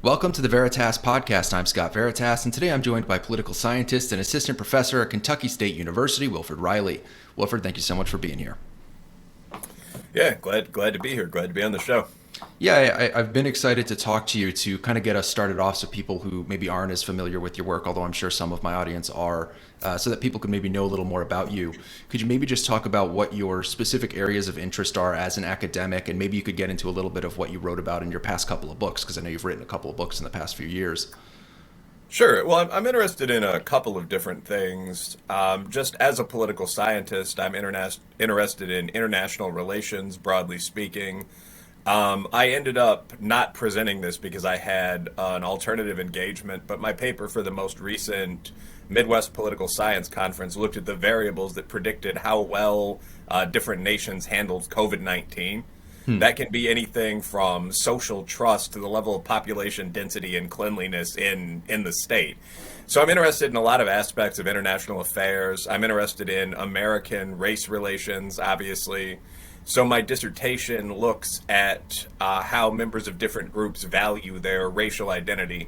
Welcome to the Veritas podcast. I'm Scott Veritas, and today I'm joined by political scientist and assistant professor at Kentucky State University, Wilfred Reilly. Wilfred, thank you so much for being here. Yeah, glad to be here. Glad to be on the show. Yeah, I've been excited to talk to you to kind of get us started off so people who maybe aren't as familiar with your work, although I'm sure some of my audience are, so that people can maybe know a little more about you. Could you maybe just talk about what your specific areas of interest are as an academic, and maybe you could get into a little bit of what you wrote about in your past couple of books, because I know you've written a couple of books in the past few years. Sure. Well, I'm interested in a couple of different things. Just as a political scientist, I'm interested in international relations, broadly speaking. I ended up not presenting this because I had an alternative engagement, but my paper for the most recent Midwest Political Science Conference looked at the variables that predicted how well different nations handled COVID-19. That can be anything from social trust to the level of population density and cleanliness in the state. So I'm interested in a lot of aspects of international affairs. I'm interested in American race relations, obviously. So my dissertation looks at how members of different groups value their racial identity.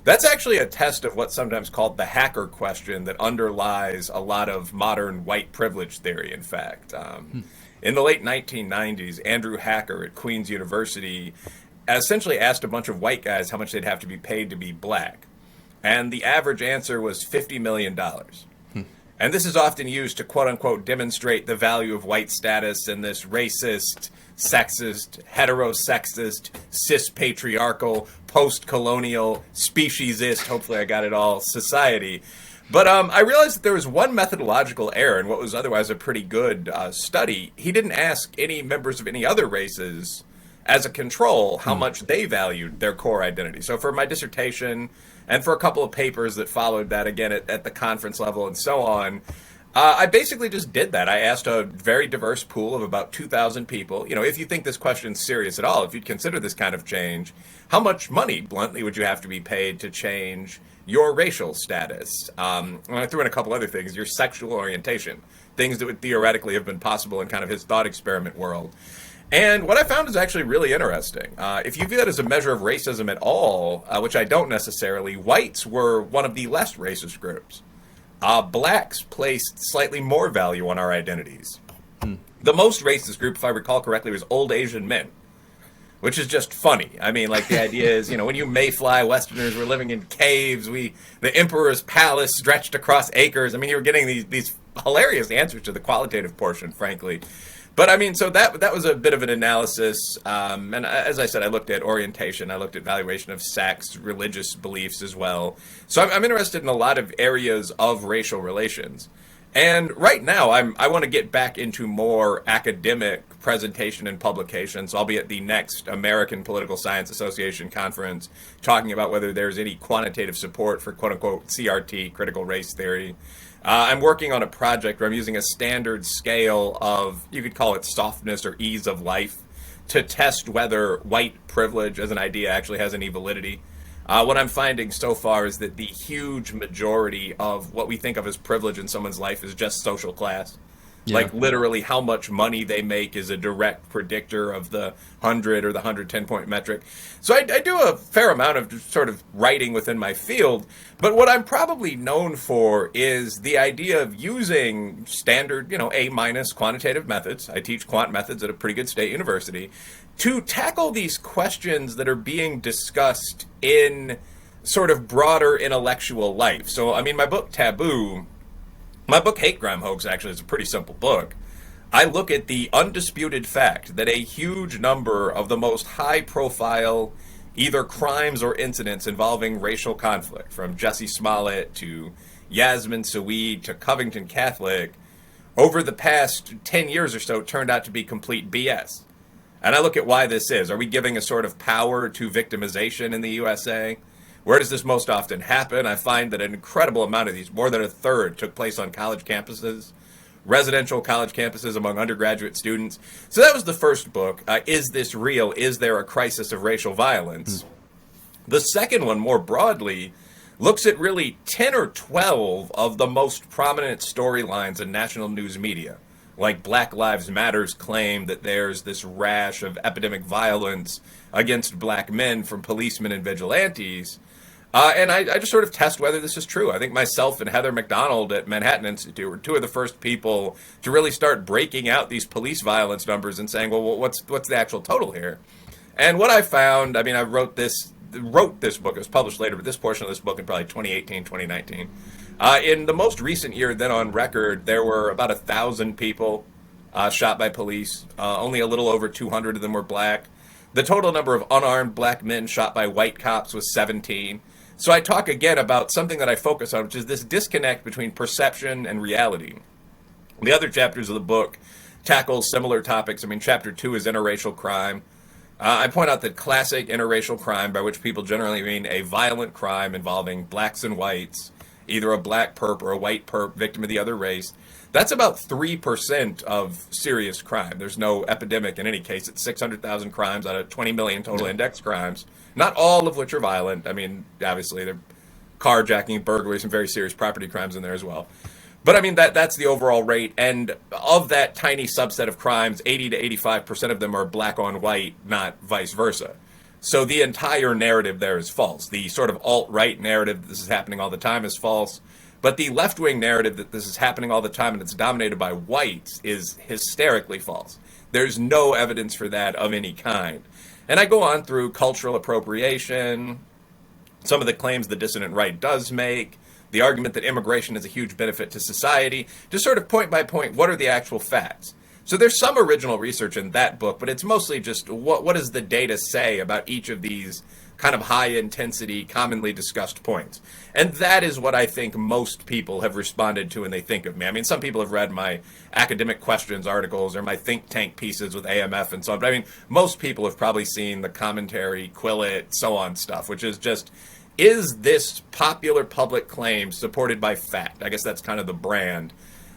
That's actually a test of what's sometimes called the hacker question that underlies a lot of modern white privilege theory, in fact. In the late 1990s, Andrew Hacker at Queen's University essentially asked a bunch of white guys how much they'd have to be paid to be black. And the average answer was $50 million. And this is often used to, quote unquote, demonstrate the value of white status in this racist, sexist, heterosexist, cis-patriarchal, post-colonial, speciesist, hopefully I got it all, society. But I realized that there was one methodological error in what was otherwise a pretty good study. He didn't ask any members of any other races as a control how much they valued their core identity. So for my dissertation and for a couple of papers that followed that, again, at the conference level and so on, I basically just did that. I asked a very diverse pool of about 2,000 people, if you think this question's serious at all, if you'd consider this kind of change, how much money, bluntly, would you have to be paid to change your racial status? And I threw in a couple other things, your sexual orientation, things that would theoretically have been possible in kind of his thought experiment world. And what I found is actually really interesting. If you view that as a measure of racism at all, which I don't necessarily, whites were one of the less racist groups. Blacks placed slightly more value on our identities. The most racist group, if I recall correctly, was old Asian men, which is just funny. I mean, like the idea is, when you mayfly Westerners were living in caves, the emperor's palace stretched across acres. I mean, you were getting these hilarious answers to the qualitative portion, frankly. But I mean, so that was a bit of an analysis. And as I said, I looked at orientation, I looked at valuation of sex, religious beliefs as well. So I'm interested in a lot of areas of racial relations. And right now, I want to get back into more academic presentation and publication. So I'll be at the next American Political Science Association conference talking about whether there's any quantitative support for quote-unquote CRT, critical race theory. I'm working on a project where I'm using a standard scale of, you could call it softness or ease of life, to test whether white privilege as an idea actually has any validity. What I'm finding so far is that the huge majority of what we think of as privilege in someone's life is just social class. Yeah. Like literally how much money they make is a direct predictor of the 100 or the 110-point metric. So I do a fair amount of sort of writing within my field, but what I'm probably known for is the idea of using standard, A- quantitative methods. I teach quant methods at a pretty good state university to tackle these questions that are being discussed in sort of broader intellectual life. So, I mean, my book Taboo, my book Hate Crime Hoax actually is a pretty simple book. I look at the undisputed fact that a huge number of the most high-profile either crimes or incidents involving racial conflict, from Jussie Smollett to Yasmin Saweetie to Covington Catholic, over the past 10 years or so turned out to be complete BS. And I look at why this is. Are we giving a sort of power to victimization in the USA? Where does this most often happen? I find that an incredible amount of these, more than a third, took place on college campuses, residential college campuses among undergraduate students. So that was the first book. Is this real? Is there a crisis of racial violence? The second one, more broadly, looks at really 10 or 12 of the most prominent storylines in national news media like Black Lives Matter's claim that there's this rash of epidemic violence against black men from policemen and vigilantes. And I just sort of test whether this is true. I think myself and Heather McDonald at Manhattan Institute were two of the first people to really start breaking out these police violence numbers and saying, well, what's the actual total here? And what I found, I mean, I wrote this book. It was published later, but this portion of this book in probably 2018, 2019. In the most recent year, then on record, there were about 1,000 people shot by police. Only a little over 200 of them were black. The total number of unarmed black men shot by white cops was 17. So I talk again about something that I focus on, which is this disconnect between perception and reality. The other chapters of the book tackle similar topics. I mean, chapter 2 is interracial crime. I point out that classic interracial crime, by which people generally mean a violent crime involving blacks and whites, either a black perp or a white perp victim of the other race, that's about 3% of serious crime. There's no epidemic in any case. It's 600,000 crimes out of 20 million total index crimes, not all of which are violent. I mean, obviously, they're carjacking, burglary, some very serious property crimes in there as well. But I mean, that's the overall rate. And of that tiny subset of crimes, 80 to 85% of them are black on white, not vice versa. So the entire narrative there is false. The sort of alt-right narrative that this is happening all the time is false. But the left-wing narrative that this is happening all the time and it's dominated by whites is hysterically false. There's no evidence for that of any kind. And I go on through cultural appropriation, some of the claims the dissident right does make, the argument that immigration is a huge benefit to society, just sort of point by point, what are the actual facts? So there's some original research in that book, but it's mostly just what does the data say about each of these kind of high-intensity, commonly discussed points. And that is what I think most people have responded to when they think of me. I mean, some people have read my academic questions articles or my think tank pieces with AMF and so on, but I mean, most people have probably seen the commentary, Quillette, so on stuff, which is just, is this popular public claim supported by fact? I guess that's kind of the brand.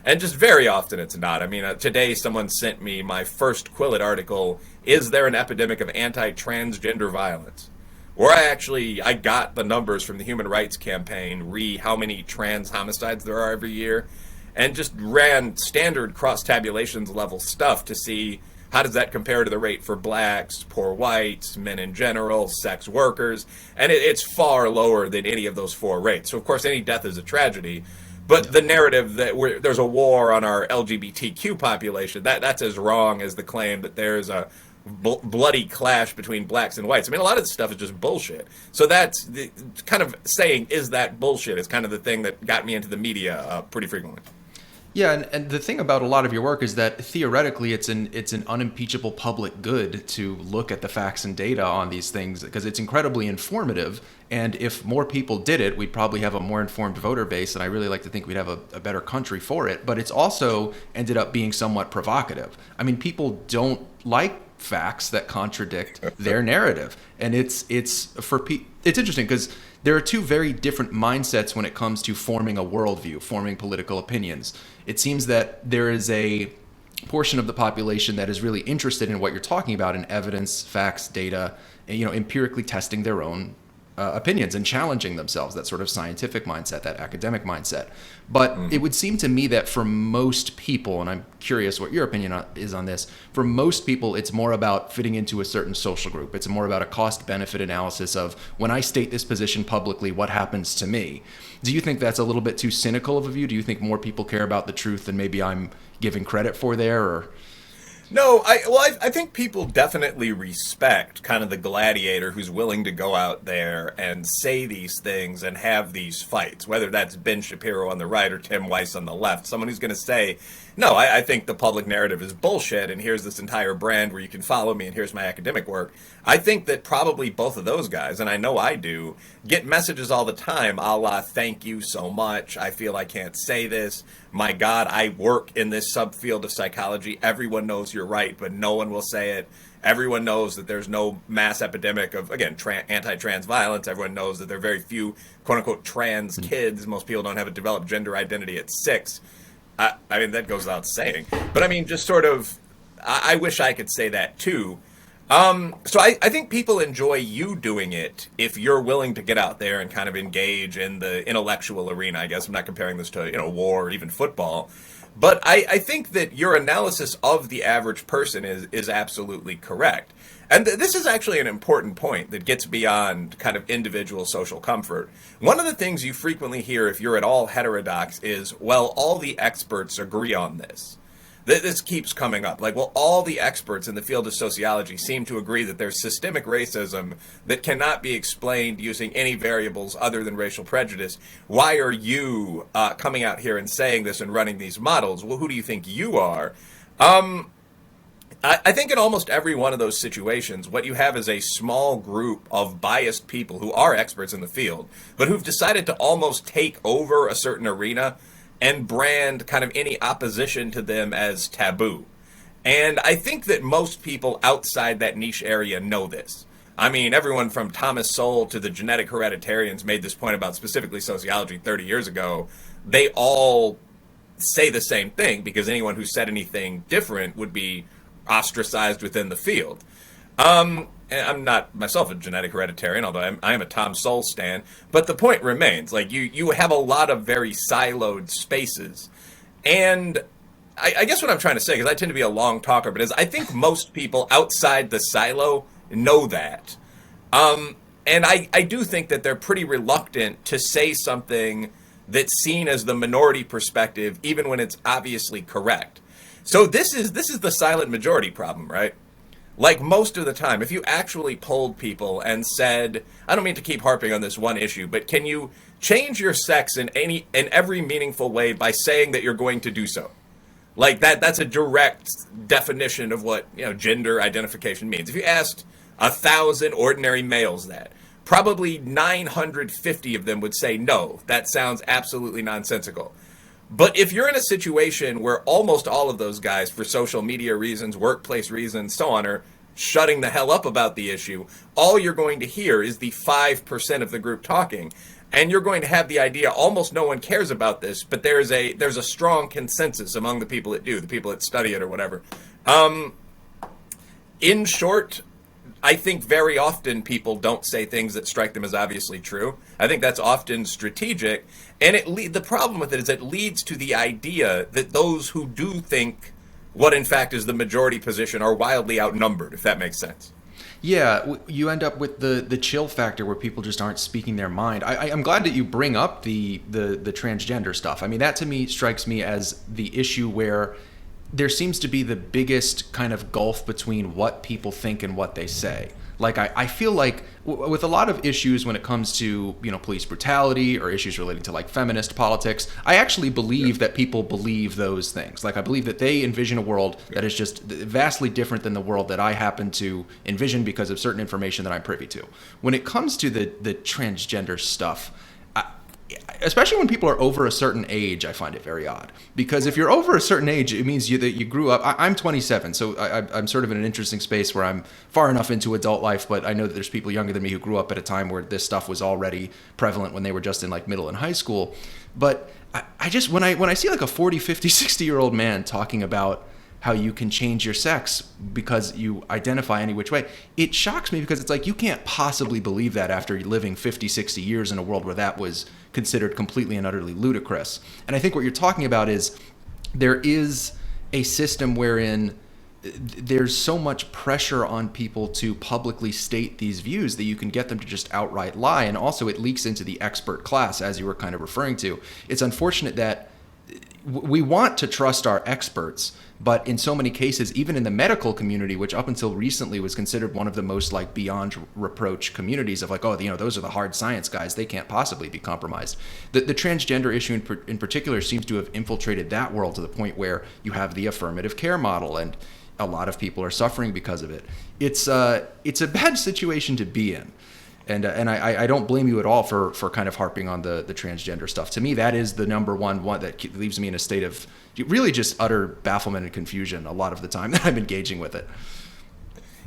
And just very often it's not. I mean, today someone sent me my first Quillette article, Is There an Epidemic of Anti-Transgender Violence? Where I got the numbers from the Human Rights Campaign, how many trans homicides there are every year, and just ran standard cross-tabulations level stuff to see how does that compare to the rate for blacks, poor whites, men in general, sex workers, and it's far lower than any of those four rates. So, of course, any death is a tragedy, but the narrative that there's a war on our LGBTQ population, that's as wrong as the claim that there's a bloody clash between blacks and whites. I mean, a lot of this stuff is just bullshit. So that's the kind of saying, is that bullshit, is kind of the thing that got me into the media pretty frequently. Yeah, and the thing about a lot of your work is that theoretically it's an unimpeachable public good to look at the facts and data on these things because it's incredibly informative. And if more people did it, we'd probably have a more informed voter base, and I really like to think we'd have a better country for it. But it's also ended up being somewhat provocative. I mean, people don't like facts that contradict their narrative, and it's interesting because there are two very different mindsets when it comes to forming a worldview, forming political opinions. It seems that there is a portion of the population that is really interested in what you're talking about, in evidence, facts, data, and, empirically testing their own opinions and challenging themselves, that sort of scientific mindset, that academic mindset. But it would seem to me that for most people, and I'm curious what your opinion is on this, for most people, it's more about fitting into a certain social group. It's more about a cost-benefit analysis of, when I state this position publicly, what happens to me? Do you think that's a little bit too cynical of a view? Do you think more people care about the truth than maybe I'm giving credit for there? Or No, I think people definitely respect kind of the gladiator who's willing to go out there and say these things and have these fights, whether that's Ben Shapiro on the right or Tim Weiss on the left. Someone who's going to say, no, I think the public narrative is bullshit, and here's this entire brand where you can follow me, and here's my academic work. I think that probably both of those guys, and I know I do, get messages all the time, a la, thank you so much, I feel I can't say this, my God, I work in this subfield of psychology, everyone knows you're right, but no one will say it. Everyone knows that there's no mass epidemic of, again, anti-trans violence. Everyone knows that there are very few, quote-unquote, trans kids. Most people don't have a developed gender identity at 6. I mean, that goes without saying. But, I mean, just sort of, I wish I could say that, too. So I think people enjoy you doing it if you're willing to get out there and kind of engage in the intellectual arena, I guess. I'm not comparing this to, war or even football. But I think that your analysis of the average person is absolutely correct. And this is actually an important point that gets beyond kind of individual social comfort. One of the things you frequently hear if you're at all heterodox is, well, all the experts agree on this. This keeps coming up. Like, well, all the experts in the field of sociology seem to agree that there's systemic racism that cannot be explained using any variables other than racial prejudice. Why are you coming out here and saying this and running these models? Well, who do you think you are? I think in almost every one of those situations, what you have is a small group of biased people who are experts in the field, but who've decided to almost take over a certain arena and brand kind of any opposition to them as taboo. And I think that most people outside that niche area know this. I mean, everyone from Thomas Sowell to the genetic hereditarians made this point about specifically sociology 30 years ago. They all say the same thing because anyone who said anything different would be ostracized within the field. And I'm not myself a genetic hereditarian, although I am a Tom Sowell stan. But the point remains, like you have a lot of very siloed spaces, and I guess what I'm trying to say, because I tend to be a long talker, but is I think most people outside the silo know that, and I do think that they're pretty reluctant to say something that's seen as the minority perspective, even when it's obviously correct. So this is the silent majority problem, right? Like most of the time, if you actually polled people and said, I don't mean to keep harping on this one issue, but can you change your sex in every meaningful way by saying that you're going to do so? Like that's a direct definition of what, gender identification means. If you asked 1,000 ordinary males that, probably 950 of them would say no, that sounds absolutely nonsensical. But if you're in a situation where almost all of those guys, for social media reasons, workplace reasons, so on, are shutting the hell up about the issue, all you're going to hear is the 5% of the group talking. And you're going to have the idea almost no one cares about this, but there's a strong consensus among the people that do, the people that study it or whatever. In short, I think very often people don't say things that strike them as obviously true. I think that's often strategic, and the problem with it is it leads to the idea that those who do think what in fact is the majority position are wildly outnumbered, if that makes sense. Yeah, you end up with the chill factor where people just aren't speaking their mind. I'm glad that you bring up the transgender stuff. I mean, that to me strikes me as the issue where there seems to be the biggest kind of gulf between what people think and what they say. Like, I feel like with a lot of issues when it comes to, police brutality or issues relating to like feminist politics, I actually believe that people believe those things. Like, I believe that they envision a world that is just vastly different than the world that I happen to envision because of certain information that I'm privy to. When it comes to the transgender stuff, especially when people are over a certain age, I find it very odd. Because if you're over a certain age, it means that you grew up. I'm 27, so I'm sort of in an interesting space where I'm far enough into adult life, but I know that there's people younger than me who grew up at a time where this stuff was already prevalent when they were just in like middle and high school. But I just, when I see like a 40, 50, 60-year-old man talking about how you can change your sex because you identify any which way, it shocks me because it's like you can't possibly believe that after living 50, 60 years in a world where that was considered completely and utterly ludicrous. And I think what you're talking about is there is a system wherein there's so much pressure on people to publicly state these views that you can get them to just outright lie. And also it leaks into the expert class, as you were kind of referring to. It's unfortunate that we want to trust our experts, but in so many cases, even in the medical community, which up until recently was considered one of the most like beyond reproach communities of like, oh, those are the hard science guys, they can't possibly be compromised. The transgender issue in particular seems to have infiltrated that world to the point where you have the affirmative care model, and a lot of people are suffering because of it. It's a bad situation to be in. And I don't blame you at all for kind of harping on the transgender stuff. To me, that is the number one that leaves me in a state of really just utter bafflement and confusion a lot of the time that I'm engaging with it.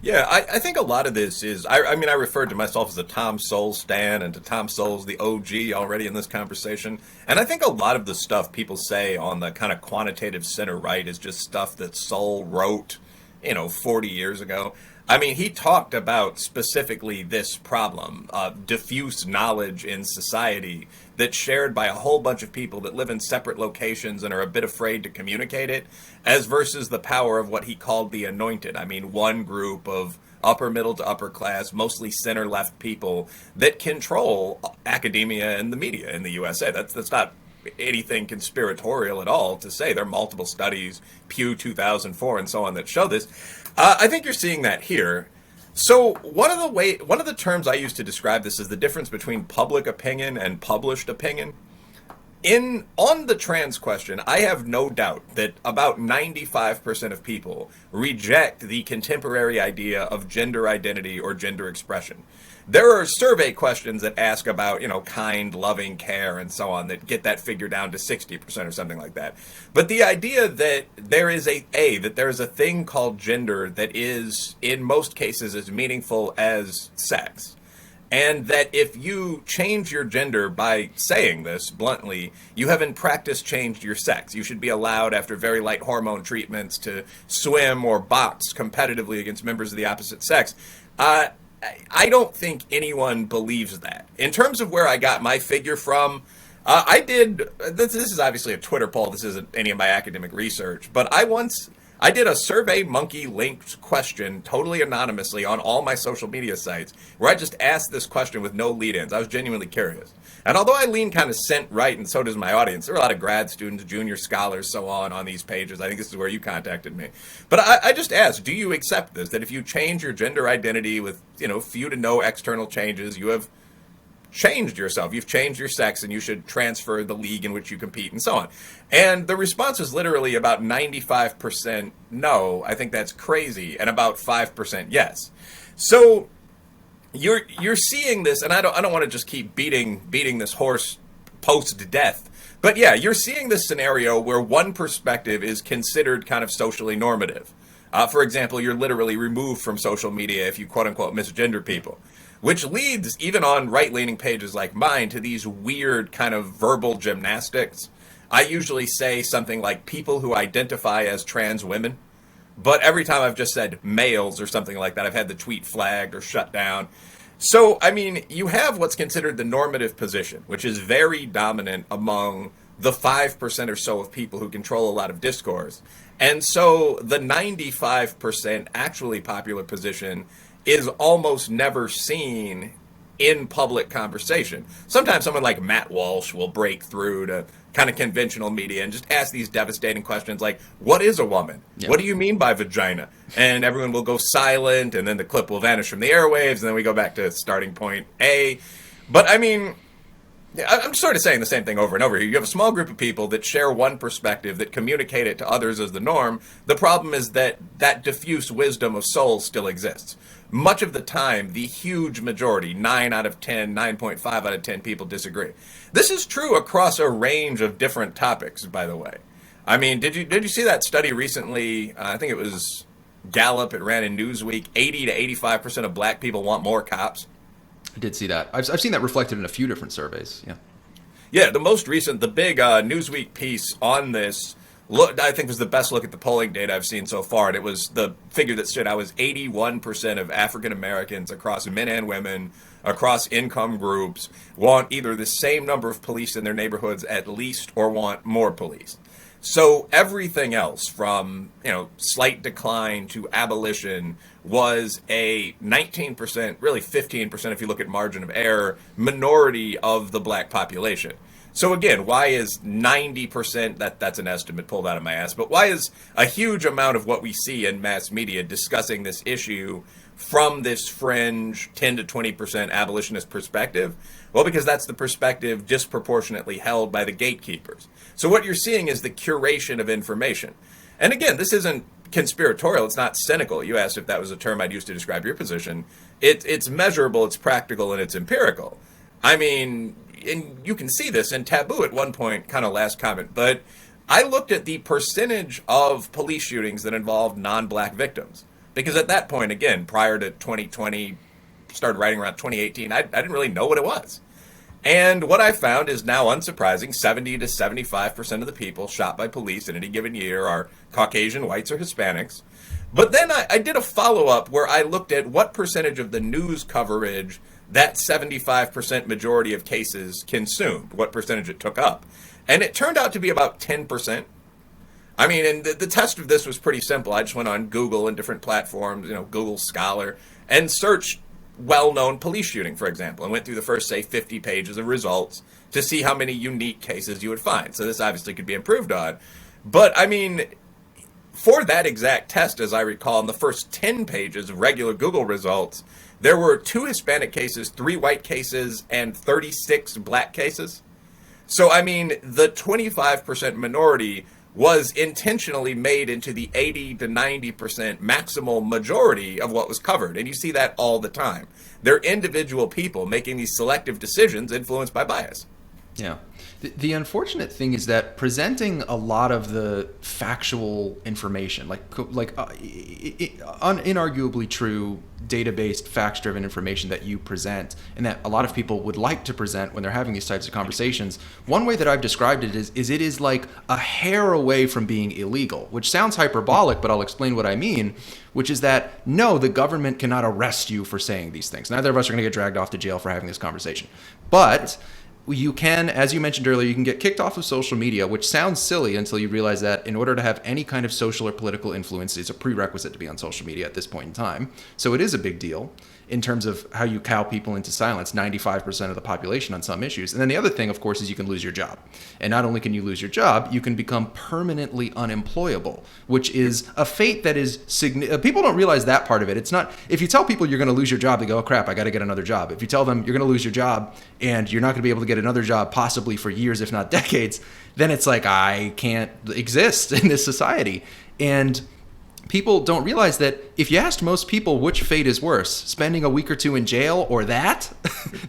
Yeah, I think a lot of this is, I mean, I referred to myself as a Tom Sowell stan, and to Tom Sowell's the OG already in this conversation. And I think a lot of the stuff people say on the kind of quantitative center right is just stuff that Sowell wrote, 40 years ago. I mean, he talked about specifically this problem of diffuse knowledge in society that's shared by a whole bunch of people that live in separate locations and are a bit afraid to communicate it, as versus the power of what he called the anointed. I mean, one group of upper middle to upper class, mostly center left people that control academia and the media in the USA. That's not anything conspiratorial at all to say. There are multiple studies, Pew 2004 and so on, that show this. I think you're seeing that here. So one of the terms I use to describe this is the difference between public opinion and published opinion. On the trans question, I have no doubt that about 95% of people reject the contemporary idea of gender identity or gender expression. There are survey questions that ask about, kind, loving, care, and so on that get that figure down to 60% or something like that. But the idea that there is a thing called gender that is, in most cases, as meaningful as sex. And that if you change your gender by saying this bluntly, you have in practice changed your sex. You should be allowed, after very light hormone treatments, to swim or box competitively against members of the opposite sex. I don't think anyone believes that. In terms of where I got my figure from, this is obviously a Twitter poll, this isn't any of my academic research, but I did a Survey Monkey linked question totally anonymously on all my social media sites where I just asked this question with no lead-ins. I was genuinely curious. And although I lean kind of cent-right, and so does my audience, there are a lot of grad students, junior scholars, so on these pages. I think this is where you contacted me. But I just asked, do you accept this, that if you change your gender identity with, few to no external changes, you have changed yourself, you've changed your sex, and you should transfer the league in which you compete, and so on. And the response was literally about 95% no, I think that's crazy, and about 5% yes. So you're seeing this, and I don't want to just keep beating this horse post death, but yeah, you're seeing this scenario where one perspective is considered kind of socially normative. For example, you're literally removed from social media if you quote unquote misgender people, which leads, even on right-leaning pages like mine, to these weird kind of verbal gymnastics. I usually say something like people who identify as trans women, but every time I've just said males or something like that, I've had the tweet flagged or shut down. So, I mean, you have what's considered the normative position, which is very dominant among the 5% or so of people who control a lot of discourse. And so the 95% actually popular position is almost never seen in public conversation. Sometimes someone like Matt Walsh will break through to kind of conventional media and just ask these devastating questions like, what is a woman? Yeah. What do you mean by vagina? And everyone will go silent, and then the clip will vanish from the airwaves, and then we go back to starting point A. But I mean, I'm sort of saying the same thing over and over here. You have a small group of people that share one perspective, that communicate it to others as the norm. The problem is that diffuse wisdom of soul still exists. Much of the time, the huge majority, 9 out of 10, 9.5 out of 10 people disagree. This is true across a range of different topics, by the way. I mean, did you see that study recently? I think it was Gallup. It ran in Newsweek. 80 to 85% of black people want more cops. I did see that. I've seen that reflected in a few different surveys. Yeah. Yeah, the most recent, the big Newsweek piece on this, I think was the best look at the polling data I've seen so far. And it was the figure that stood out was 81% of African Americans across men and women, across income groups, want either the same number of police in their neighborhoods at least or want more police. So everything else from, slight decline to abolition was a 19%, really 15% if you look at margin of error, minority of the black population. So again, why is 90%, that's an estimate pulled out of my ass, but why is a huge amount of what we see in mass media discussing this issue from this fringe 10 to 20% abolitionist perspective? Well, because that's the perspective disproportionately held by the gatekeepers. So what you're seeing is the curation of information. And again, this isn't conspiratorial, it's not cynical. You asked if that was a term I'd use to describe your position. It's measurable, it's practical, and it's empirical. I mean, and you can see this in Taboo at one point, kind of last comment, but I looked at the percentage of police shootings that involved non-black victims. Because at that point, again, prior to 2020, started writing around 2018, I didn't really know what it was. And what I found is now unsurprising, 70 to 75% of the people shot by police in any given year are Caucasian, whites, or Hispanics. But then I did a follow-up where I looked at what percentage of the news coverage that 75% majority of cases consumed, what percentage it took up. And it turned out to be about 10%. I mean, and the test of this was pretty simple. I just went on Google and different platforms, Google Scholar, and searched well-known police shooting, for example, and went through the first, say, 50 pages of results to see how many unique cases you would find. So this obviously could be improved on. But, I mean, for that exact test, as I recall, in the first 10 pages of regular Google results, there were 2 Hispanic cases, 3 white cases, and 36 black cases. So, I mean, the 25% minority was intentionally made into the 80 to 90% maximal majority of what was covered. And you see that all the time. They're individual people making these selective decisions influenced by bias. Yeah. The unfortunate thing is that presenting a lot of the factual information, inarguably true data-based, facts-driven information that you present, and that a lot of people would like to present when they're having these types of conversations, one way that I've described it is it is like a hair away from being illegal, which sounds hyperbolic, but I'll explain what I mean, which is that, no, the government cannot arrest you for saying these things. Neither of us are going to get dragged off to jail for having this conversation. But you can, as you mentioned earlier, you can get kicked off of social media, which sounds silly until you realize that in order to have any kind of social or political influence, it's a prerequisite to be on social media at this point in time. So it is a big deal in terms of how you cow people into silence, 95% of the population on some issues. And then the other thing, of course, is you can lose your job. And not only can you lose your job, you can become permanently unemployable, which is a fate that is people don't realize that part of it. It's not, if you tell people you're going to lose your job, they go, oh crap, I got to get another job. If you tell them you're going to lose your job and you're not going to be able to get another job possibly for years, if not decades, then it's like, I can't exist in this society. And people don't realize that if you asked most people which fate is worse, spending a week or 2 in jail or that,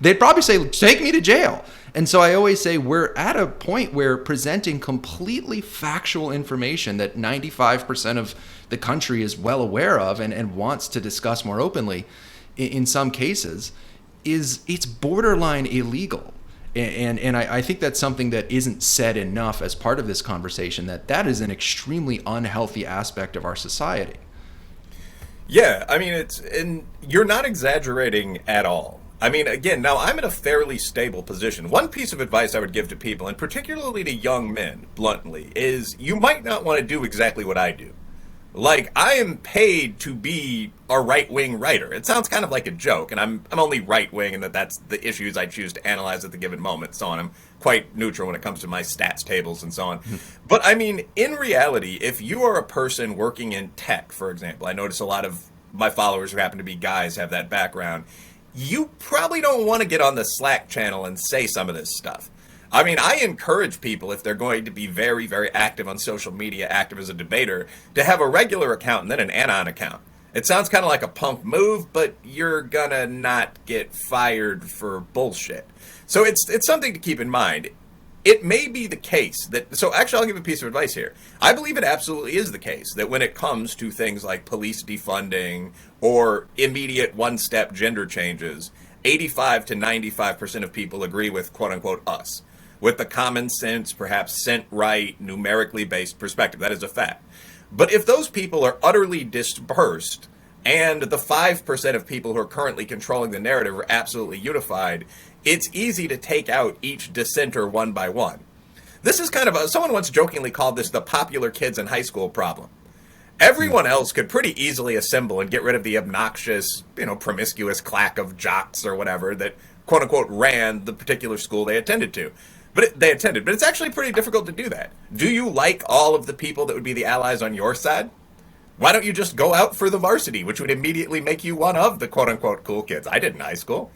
they'd probably say, take me to jail. And so I always say we're at a point where presenting completely factual information that 95% of the country is well aware of and wants to discuss more openly in some cases it's borderline illegal. And I think that's something that isn't said enough as part of this conversation, that is an extremely unhealthy aspect of our society. Yeah, I mean, and you're not exaggerating at all. I mean, again, now I'm in a fairly stable position. One piece of advice I would give to people, and particularly to young men, bluntly, is you might not want to do exactly what I do. Like, I am paid to be a right-wing writer. It sounds kind of like a joke, and I'm only right-wing, and that's the issues I choose to analyze at the given moment, so on. I'm quite neutral when it comes to my stats tables and so on. But, I mean, in reality, if you are a person working in tech, for example, I notice a lot of my followers who happen to be guys have that background, you probably don't want to get on the Slack channel and say some of this stuff. I mean, I encourage people, if they're going to be very, very active on social media, active as a debater, to have a regular account and then an anon account. It sounds kind of like a punk move, but you're gonna not get fired for bullshit. So it's something to keep in mind. It may be the case that, so actually I'll give a piece of advice here. I believe it absolutely is the case that when it comes to things like police defunding or immediate one-step gender changes, 85 to 95% of people agree with quote-unquote us, with the common sense, perhaps cent-right, numerically based perspective. That is a fact. But if those people are utterly dispersed, and the 5% of people who are currently controlling the narrative are absolutely unified, it's easy to take out each dissenter one by one. This is kind of someone once jokingly called this the popular kids in high school problem. Everyone else could pretty easily assemble and get rid of the obnoxious, promiscuous claque of jocks or whatever that quote-unquote ran the particular school they attended to. But it's actually pretty difficult to do that. Do you like all of the people that would be the allies on your side? Why don't you just go out for the varsity, which would immediately make you one of the quote-unquote cool kids? I did in high school.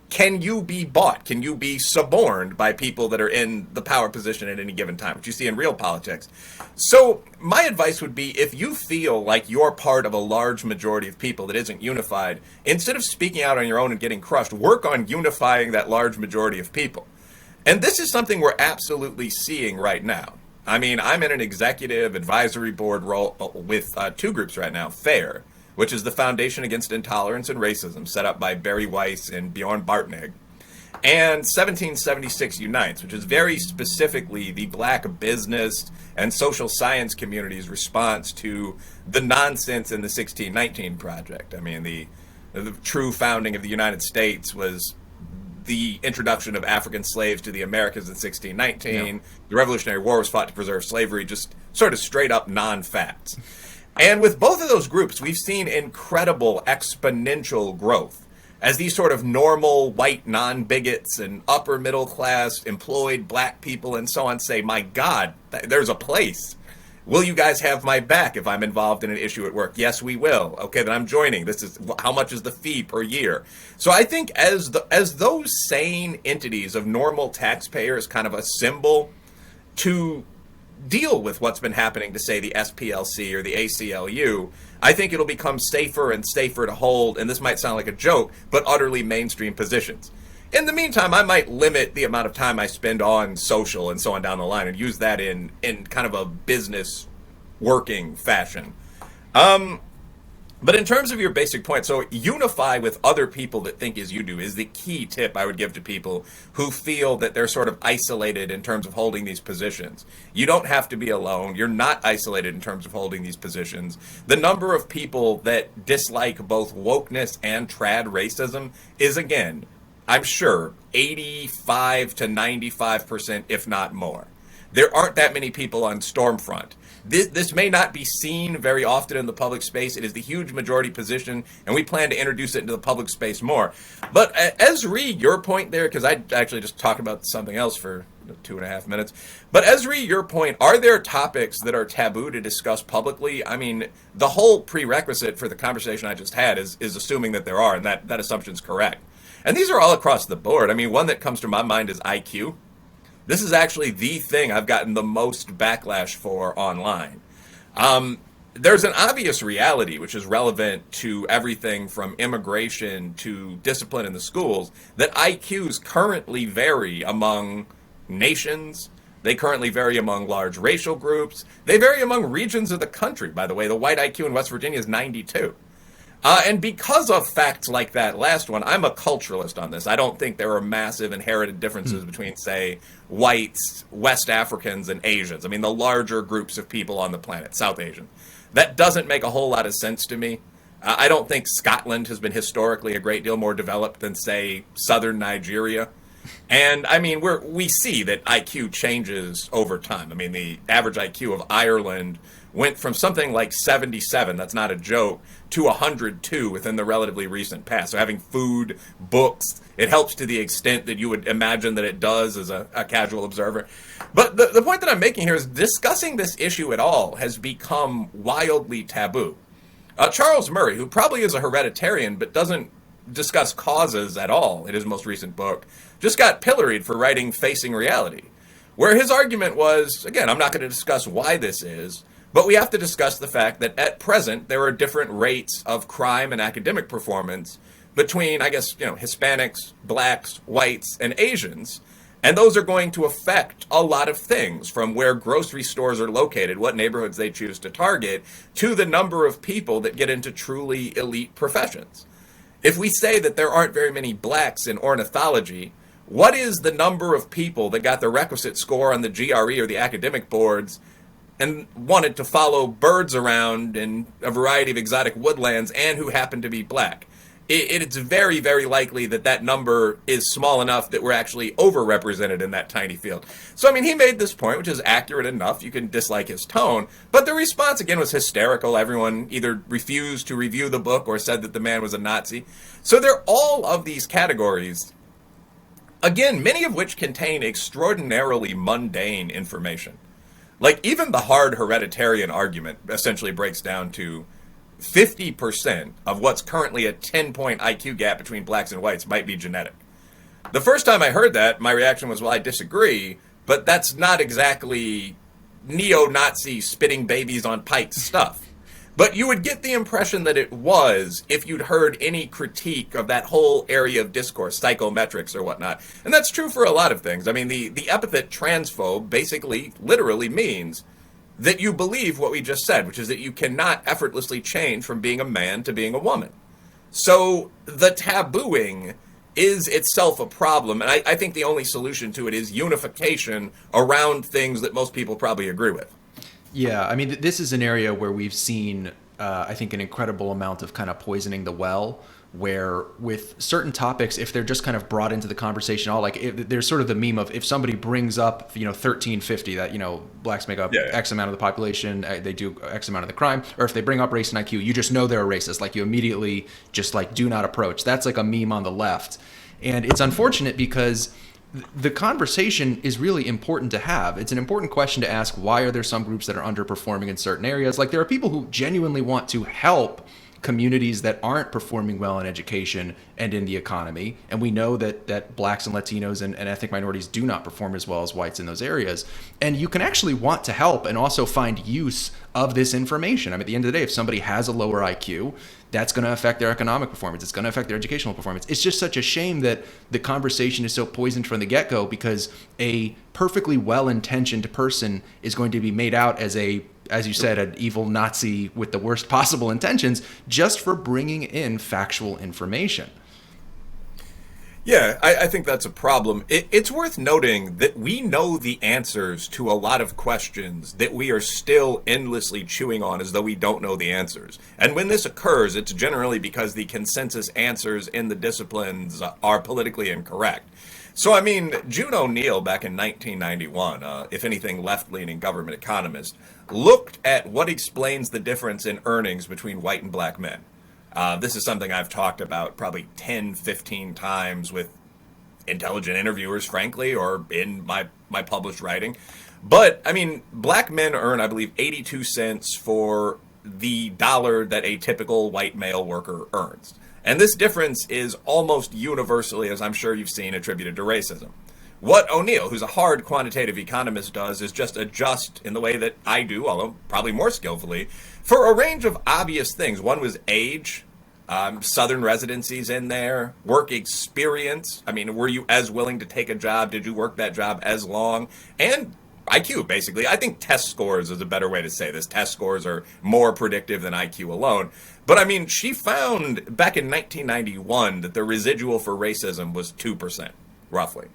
Can you be bought? Can you be suborned by people that are in the power position at any given time, which you see in real politics? So my advice would be, if you feel like you're part of a large majority of people that isn't unified, instead of speaking out on your own and getting crushed, work on unifying that large majority of people. And this is something we're absolutely seeing right now. I mean, I'm in an executive advisory board role with 2 groups right now, FAIR, which is the Foundation Against Intolerance and Racism, set up by Barry Weiss and Bjorn Bartnig. and 1776 Unites, which is very specifically the black business and social science community's response to the nonsense in the 1619 Project. I mean, the true founding of the United States was the introduction of African slaves to the Americas in 1619. Yeah. The Revolutionary War was fought to preserve slavery, just sort of straight up non-facts. And with both of those groups, we've seen incredible exponential growth. As these sort of normal white non-bigots and upper middle class employed black people and so on say, my God, there's a place. Will you guys have my back if I'm involved in an issue at work? Yes, we will. Okay, then I'm joining. This is how much is the fee per year? So I think as those sane entities of normal taxpayers kind of assemble to deal with what's been happening to, say, the SPLC or the ACLU, I think it'll become safer and safer to hold, and this might sound like a joke, but utterly mainstream positions. In the meantime, I might limit the amount of time I spend on social and so on down the line and use that in kind of a business working fashion. But in terms of your basic point, so unify with other people that think as you do is the key tip I would give to people who feel that they're sort of isolated in terms of holding these positions. You don't have to be alone. You're not isolated in terms of holding these positions. The number of people that dislike both wokeness and trad racism is, again, I'm sure 85 to 95%, if not more. There aren't that many people on Stormfront. This may not be seen very often in the public space. It is the huge majority position, and we plan to introduce it into the public space more. But Esri, your point there, because I actually just talked about something else for 2.5 minutes. But Esri, your point, are there topics that are taboo to discuss publicly? I mean, the whole prerequisite for the conversation I just had is assuming that there are, and that assumption is correct. And these are all across the board. I mean, one that comes to my mind is IQ. This is actually the thing I've gotten the most backlash for online. There's an obvious reality, which is relevant to everything from immigration to discipline in the schools, that IQs currently vary among nations. They currently vary among large racial groups. They vary among regions of the country, by the way. The white IQ in West Virginia is 92. And because of facts like that last one, I'm a culturalist on this. I don't think there are massive inherited differences between, say, whites, West Africans, and Asians. I mean, the larger groups of people on the planet, South Asian. That doesn't make a whole lot of sense to me. I don't think Scotland has been historically a great deal more developed than, say, southern Nigeria. And, I mean, we see that IQ changes over time. I mean, the average IQ of Ireland went from something like 77, that's not a joke, to 102 within the relatively recent past. So having food, books, it helps to the extent that you would imagine that it does as a casual observer. But the point that I'm making here is discussing this issue at all has become wildly taboo. Charles Murray, who probably is a hereditarian but doesn't discuss causes at all in his most recent book, just got pilloried for writing Facing Reality, where his argument was, again, I'm not going to discuss why this is, but we have to discuss the fact that at present there are different rates of crime and academic performance between, I guess, Hispanics, blacks, whites, and Asians. And those are going to affect a lot of things, from where grocery stores are located, what neighborhoods they choose to target, to the number of people that get into truly elite professions. If we say that there aren't very many blacks in ornithology, what is the number of people that got the requisite score on the GRE or the academic boards and wanted to follow birds around in a variety of exotic woodlands and who happened to be black? It's very, very likely that number is small enough that we're actually overrepresented in that tiny field. So, I mean, he made this point, which is accurate enough. You can dislike his tone. But the response, again, was hysterical. Everyone either refused to review the book or said that the man was a Nazi. So they're all of these categories, again, many of which contain extraordinarily mundane information. Like, even the hard hereditarian argument essentially breaks down to 50% of what's currently a 10-point IQ gap between blacks and whites might be genetic. The first time I heard that, my reaction was, well, I disagree, but that's not exactly neo-Nazi spitting babies on pikes stuff. But you would get the impression that it was if you'd heard any critique of that whole area of discourse, psychometrics or whatnot. And that's true for a lot of things. I mean, the epithet transphobe basically literally means that you believe what we just said, which is that you cannot effortlessly change from being a man to being a woman. So the tabooing is itself a problem. And I think the only solution to it is unification around things that most people probably agree with. Yeah, I mean, this is an area where we've seen, I think, an incredible amount of kind of poisoning the well, where with certain topics, if they're just kind of brought into the conversation, there's sort of the meme of if somebody brings up, 1350, that, blacks make up Yeah. X amount of the population, they do X amount of the crime, or if they bring up race and IQ, you just know they're a racist. Like, you immediately just like do not approach. That's like a meme on the left. And it's unfortunate because the conversation is really important to have. It's an important question to ask. Why are there some groups that are underperforming in certain areas? Like, there are people who genuinely want to help communities that aren't performing well in education and in the economy. And we know that blacks and Latinos and ethnic minorities do not perform as well as whites in those areas. And you can actually want to help and also find use of this information. I mean, at the end of the day, if somebody has a lower IQ, that's going to affect their economic performance. It's going to affect their educational performance. It's just such a shame that the conversation is so poisoned from the get-go, because a perfectly well-intentioned person is going to be made out as as you said, an evil Nazi with the worst possible intentions, just for bringing in factual information. Yeah, I think that's a problem. It's worth noting that we know the answers to a lot of questions that we are still endlessly chewing on as though we don't know the answers. And when this occurs, it's generally because the consensus answers in the disciplines are politically incorrect. So, I mean, June O'Neill back in 1991, if anything left-leaning government economist, looked at what explains the difference in earnings between white and black men. This is something I've talked about probably 10, 15 times with intelligent interviewers, frankly, or in my published writing. But, I mean, black men earn, I believe, 82 cents for the dollar that a typical white male worker earns. And this difference is almost universally, as I'm sure you've seen, attributed to racism. What O'Neill, who's a hard quantitative economist, does is just adjust in the way that I do, although probably more skillfully, for a range of obvious things. One was age, Southern residencies in there, work experience. I mean, were you as willing to take a job? Did you work that job as long? And IQ, basically. I think test scores is a better way to say this. Test scores are more predictive than IQ alone. But I mean, she found back in 1991 that the residual for racism was 2%, roughly.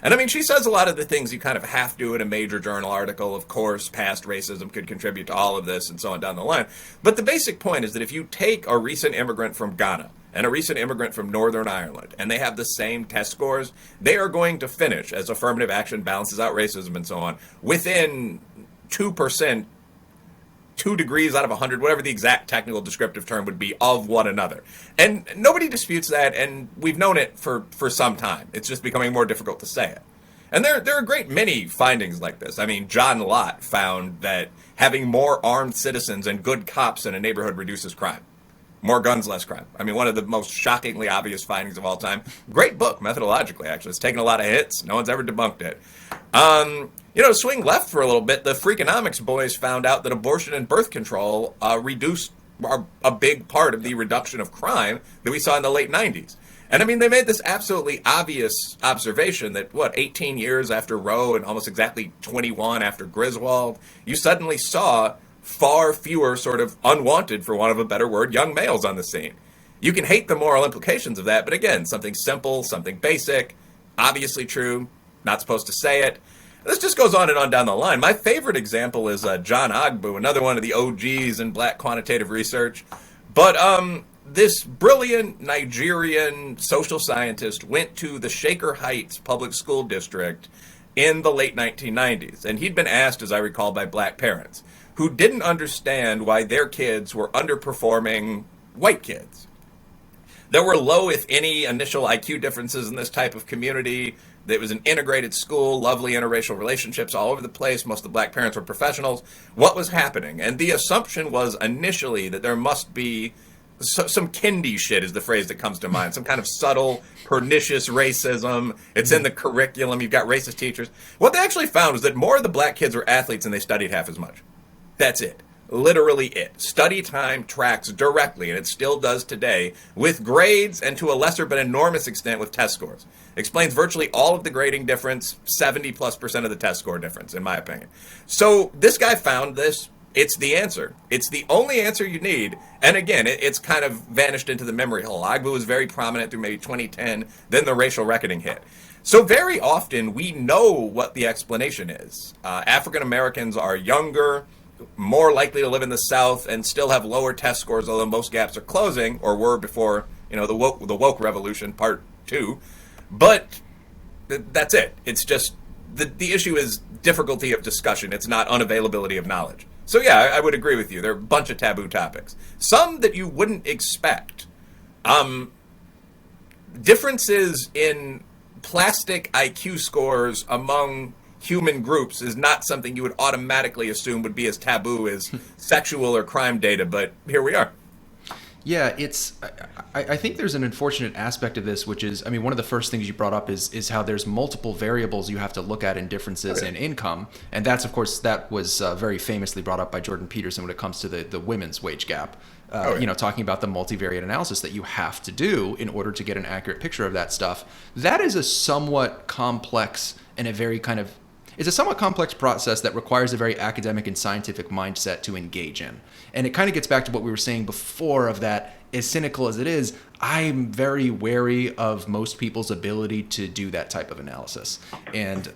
And I mean, she says a lot of the things you kind of have to in a major journal article. Of course, past racism could contribute to all of this and so on down the line. But the basic point is that if you take a recent immigrant from Ghana and a recent immigrant from Northern Ireland, and they have the same test scores, they are going to finish, as affirmative action balances out racism and so on, within 2%, 2 degrees out of 100, whatever the exact technical descriptive term would be, of one another. And nobody disputes that, and we've known it for some time. It's just becoming more difficult to say it. And there are a great many findings like this. I mean, John Lott found that having more armed citizens and good cops in a neighborhood reduces crime. More guns, less crime. I mean, one of the most shockingly obvious findings of all time. Great book, methodologically, actually. It's taken a lot of hits. No one's ever debunked it. Swing left for a little bit, the Freakonomics boys found out that abortion and birth control reduced a big part of the reduction of crime that we saw in the late 90s. And I mean, they made this absolutely obvious observation that, 18 years after Roe and almost exactly 21 after Griswold, you suddenly saw far fewer sort of unwanted, for want of a better word, young males on the scene. You can hate the moral implications of that, but again, something simple, something basic, obviously true, not supposed to say it. This just goes on and on down the line. My favorite example is John Ogbu, another one of the OGs in black quantitative research. But this brilliant Nigerian social scientist went to the Shaker Heights public school district in the late 1990s. And he'd been asked, as I recall, by black parents who didn't understand why their kids were underperforming white kids. There were low, if any, initial IQ differences in this type of community. It was an integrated school, lovely interracial relationships all over the place. Most of the black parents were professionals. What was happening? And the assumption was initially that there must be some kindy shit is the phrase that comes to mind. Some kind of subtle, pernicious racism. It's in the curriculum. You've got racist teachers. What they actually found was that more of the black kids were athletes and they studied half as much. That's it. Literally it. Study time tracks directly, and it still does today, with grades and to a lesser but enormous extent with test scores. Explains virtually all of the grading difference, 70+% of the test score difference, in my opinion. So this guy found this It's the answer. It's the only answer you need. And again, it's kind of vanished into the memory hole. Agbu was very prominent through maybe 2010. Then the racial reckoning hit. So very often we know what the explanation is. African Americans are younger, more likely to live in the South, and still have lower test scores, although most gaps are closing, or were before, the woke revolution, part 2. But that's it. It's just the issue is difficulty of discussion. It's not unavailability of knowledge. So yeah, I would agree with you. There are a bunch of taboo topics. Some that you wouldn't expect. Differences in plastic IQ scores among human groups is not something you would automatically assume would be as taboo as sexual or crime data, but here we are. Yeah, I think there's an unfortunate aspect of this, which is, I mean, one of the first things you brought up is how there's multiple variables you have to look at in differences in income. And that's, of course, that was very famously brought up by Jordan Peterson when it comes to the women's wage gap. Talking about the multivariate analysis that you have to do in order to get an accurate picture of that stuff. That is a somewhat complex and it's a somewhat complex process that requires a very academic and scientific mindset to engage in. And it kind of gets back to what we were saying before of that, as cynical as it is, I'm very wary of most people's ability to do that type of analysis. And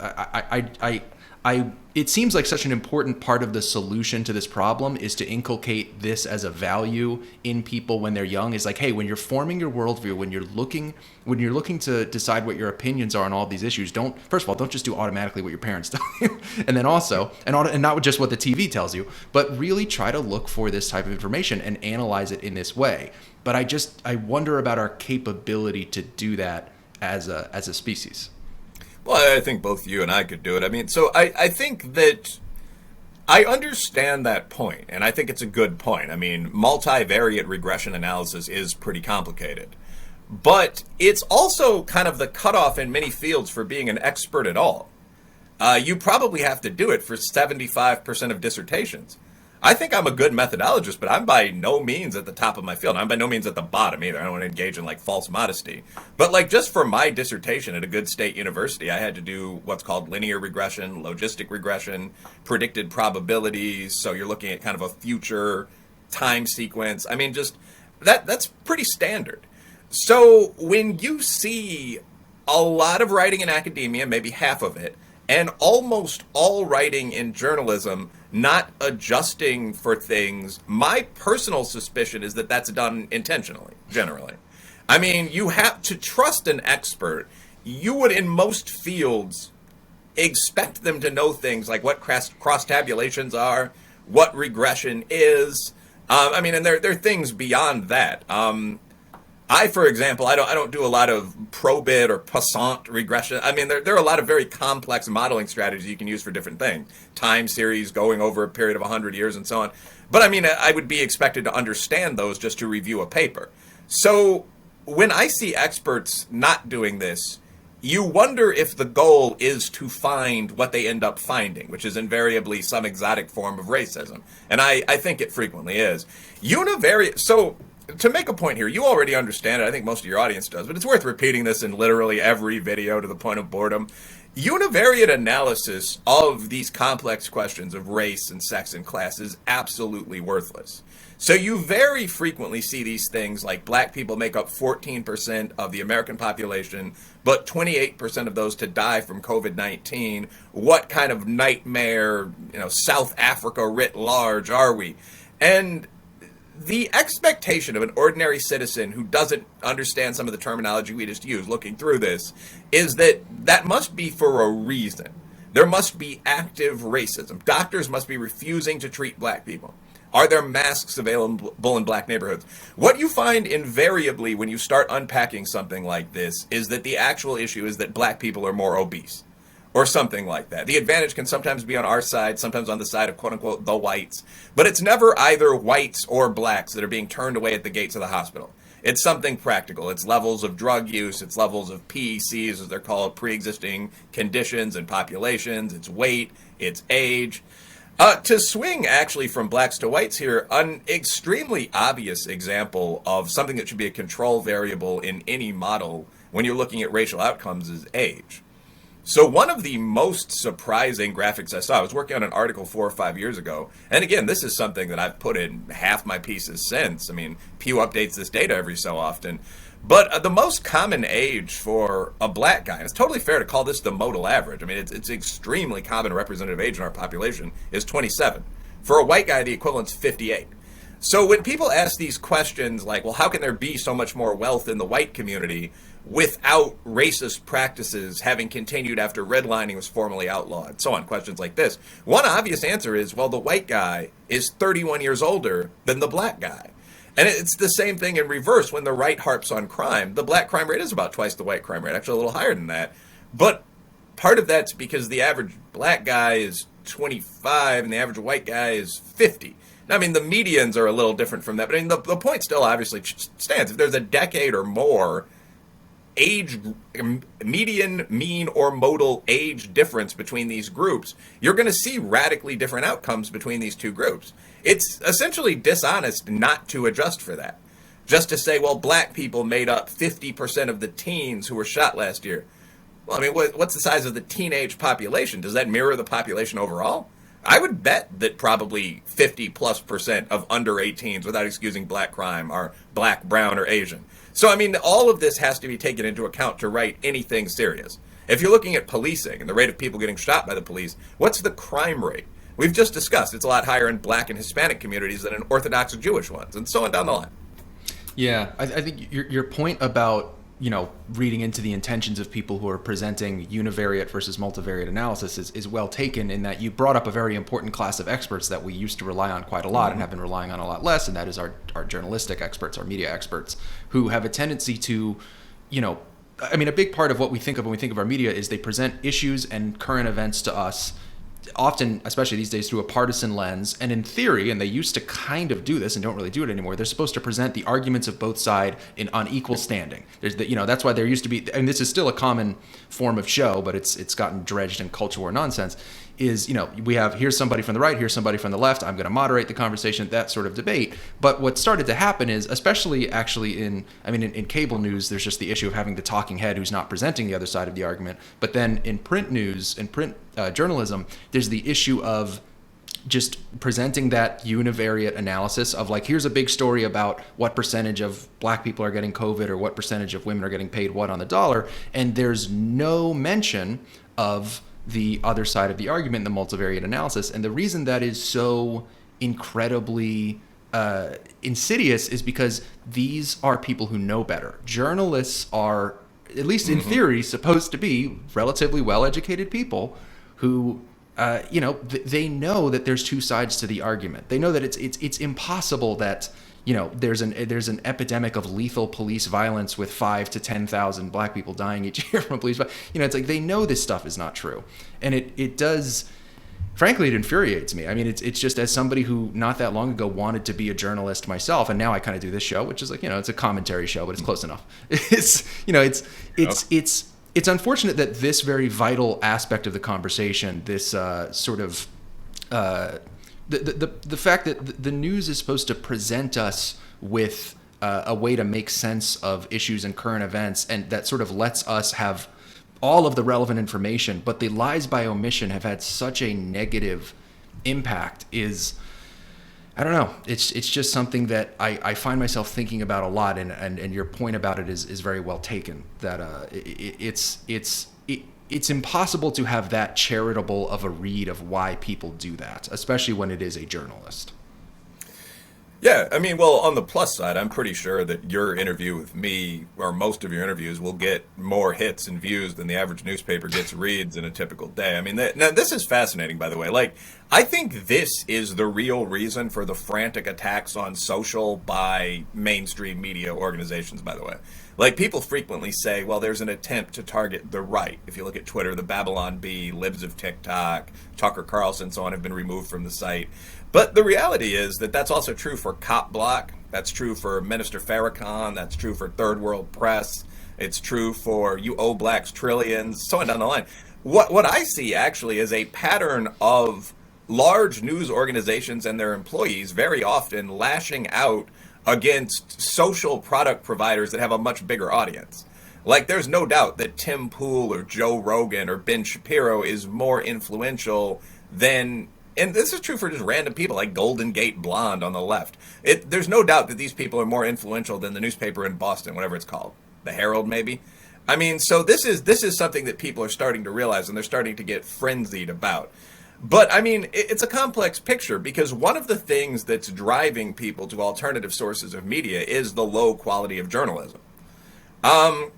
it seems like such an important part of the solution to this problem is to inculcate this as a value in people when they're young. Is like, hey, when you're forming your worldview, when you're looking to decide what your opinions are on all these issues, first of all, don't just do automatically what your parents tell you, and then also, and not just what the TV tells you, but really try to look for this type of information and analyze it in this way. But I wonder about our capability to do that as a species. Well, I think both you and I could do it. I mean, so I think that I understand that point, and I think it's a good point. I mean, multivariate regression analysis is pretty complicated. But it's also kind of the cutoff in many fields for being an expert at all. You probably have to do it for 75% of dissertations. I think I'm a good methodologist, but I'm by no means at the top of my field. I'm by no means at the bottom either. I don't want to engage in false modesty. But just for my dissertation at a good state university, I had to do what's called linear regression, logistic regression, predicted probabilities. So you're looking at kind of a future time sequence. I mean, just that's pretty standard. So when you see a lot of writing in academia, maybe half of it, and almost all writing in journalism not adjusting for things, my personal suspicion is that that's done intentionally, generally. I mean, you have to trust an expert. You would, in most fields, expect them to know things like what cross-tabulations are, what regression is. And there are things beyond that. For example, I don't do a lot of probit or Poisson regression. I mean, there are a lot of very complex modeling strategies you can use for different things. Time series going over a period of 100 years and so on. But I mean, I would be expected to understand those just to review a paper. So when I see experts not doing this, you wonder if the goal is to find what they end up finding, which is invariably some exotic form of racism. And I think it frequently is. So to make a point here, you already understand it. I think most of your audience does, but it's worth repeating this in literally every video to the point of boredom. Univariate analysis of these complex questions of race and sex and class is absolutely worthless. So you very frequently see these things like black people make up 14% of the American population, but 28% of those to die from COVID-19. What kind of nightmare, South Africa writ large are we? And the expectation of an ordinary citizen who doesn't understand some of the terminology we just used looking through this is that must be for a reason. There must be active racism. Doctors must be refusing to treat black people. Are there masks available in black neighborhoods? What you find invariably when you start unpacking something like this is that the actual issue is that black people are more obese. Or something like that. The advantage can sometimes be on our side, sometimes on the side of quote-unquote the whites. But it's never either whites or blacks that are being turned away at the gates of the hospital. It's something practical. It's levels of drug use. It's levels of PECs, as they're called, pre-existing conditions and populations. It's weight. It's age. To swing actually from blacks to whites here, an extremely obvious example of something that should be a control variable in any model when you're looking at racial outcomes is age. So one of the most surprising graphics I saw, I was working on an article 4 or 5 years ago, and again, this is something that I've put in half my pieces since. I mean, Pew updates this data every so often. But the most common age for a black guy, and it's totally fair to call this the modal average. I mean, it's extremely common representative age in our population, is 27. For a white guy, the equivalent's 58. So when people ask these questions like, well, how can there be so much more wealth in the white community without racist practices having continued after redlining was formally outlawed, so on, questions like this, one obvious answer is, well, the white guy is 31 years older than the black guy. And it's the same thing in reverse when the right harps on crime. The black crime rate is about twice the white crime rate, actually a little higher than that. But part of that's because the average black guy is 25 and the average white guy is 50. Now, I mean, the medians are a little different from that, but I mean, the point still obviously stands. If there's a decade or more age, median, mean, or modal age difference between these groups, you're going to see radically different outcomes between these two groups. It's essentially dishonest not to adjust for that. Just to say, well, black people made up 50% of the teens who were shot last year. Well, I mean, what's the size of the teenage population? Does that mirror the population overall? I would bet that probably 50+% of under 18s, without excusing black crime, are black, brown, or Asian. So, I mean, all of this has to be taken into account to write anything serious. If you're looking at policing and the rate of people getting shot by the police, what's the crime rate? We've just discussed it's a lot higher in black and Hispanic communities than in Orthodox or Jewish ones, and so on down the line. Yeah, I think your point about, reading into the intentions of people who are presenting univariate versus multivariate analysis is well taken, in that you brought up a very important class of experts that we used to rely on quite a lot and have been relying on a lot less, and that is our journalistic experts, our media experts, who have a tendency to, I mean, a big part of what we think of when we think of our media is they present issues and current events to us, often, especially these days, through a partisan lens. And in theory, and they used to kind of do this and don't really do it anymore, they're supposed to present the arguments of both sides on equal standing. There's that's why there used to be, and this is still a common form of show, but it's gotten dredged in culture war nonsense, is, we have, here's somebody from the right, here's somebody from the left, I'm going to moderate the conversation, that sort of debate. But what started to happen is, especially actually in cable news, there's just the issue of having the talking head who's not presenting the other side of the argument. But then in print news, in print journalism, there's the issue of just presenting that univariate analysis of, like, here's a big story about what percentage of black people are getting COVID or what percentage of women are getting paid what on the dollar. And there's no mention of the other side of the argument in the multivariate analysis. And the reason that is so incredibly insidious is because these are people who know better. Journalists are, at least in theory, supposed to be relatively well-educated people who, they know that there's two sides to the argument. They know that it's impossible that, there's an epidemic of lethal police violence with 5,000 to 10,000 black people dying each year from police violence. It's like they know this stuff is not true, and it does. Frankly, it infuriates me. I mean, it's just, as somebody who not that long ago wanted to be a journalist myself, and now I kind of do this show, which is like, it's a commentary show, but it's close enough. It's unfortunate that this very vital aspect of the conversation, this sort of the fact that the news is supposed to present us with a way to make sense of issues and current events, and that sort of lets us have all of the relevant information, but the lies by omission have had such a negative impact, is, I don't know. It's just something that I find myself thinking about a lot, and your point about it is very well taken. That it's impossible to have that charitable of a read of why people do that, especially when it is a journalist. Yeah, I mean, well, on the plus side, I'm pretty sure that your interview with me, or most of your interviews, will get more hits and views than the average newspaper gets reads in a typical day. I mean, now this is fascinating, by the way. Like, I think this is the real reason for the frantic attacks on social by mainstream media organizations, by the way. Like, people frequently say, well, there's an attempt to target the right. If you look at Twitter, the Babylon Bee, libs of TikTok, Tucker Carlson, so on, have been removed from the site. But the reality is that that's also true for Cop Block. That's true for Minister Farrakhan. That's true for Third World Press. It's true for You Owe Blacks Trillions, so on down the line. What I see actually is a pattern of large news organizations and their employees very often lashing out against social product providers that have a much bigger audience. Like, there's no doubt that Tim Pool or Joe Rogan or Ben Shapiro is more influential than, and this is true for just random people like Golden Gate Blonde on the left. There's no doubt that these people are more influential than the newspaper in Boston, whatever it's called, the Herald maybe. I mean, so this is something that people are starting to realize and they're starting to get frenzied about. But I mean, it's a complex picture because one of the things that's driving people to alternative sources of media is the low quality of journalism. Um,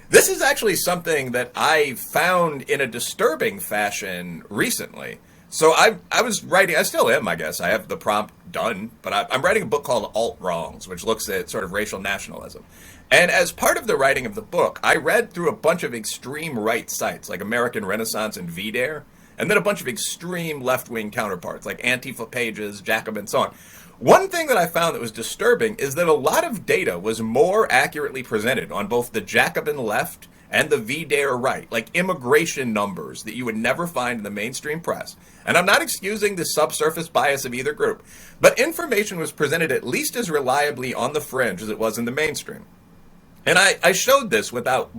this is actually something that I found in a disturbing fashion recently. So I was writing, I still am, I guess. I have the prompt done, but I'm writing a book called Alt Wrongs, which looks at sort of racial nationalism. And as part of the writing of the book, I read through a bunch of extreme right sites like American Renaissance and VDare, and then a bunch of extreme left-wing counterparts like Antifa Pages, Jacobin, and so on. One thing that I found that was disturbing is that a lot of data was more accurately presented on both the Jacobin left and the VDare right, like immigration numbers that you would never find in the mainstream press. And I'm not excusing the subsurface bias of either group, but information was presented at least as reliably on the fringe as it was in the mainstream. And I showed this without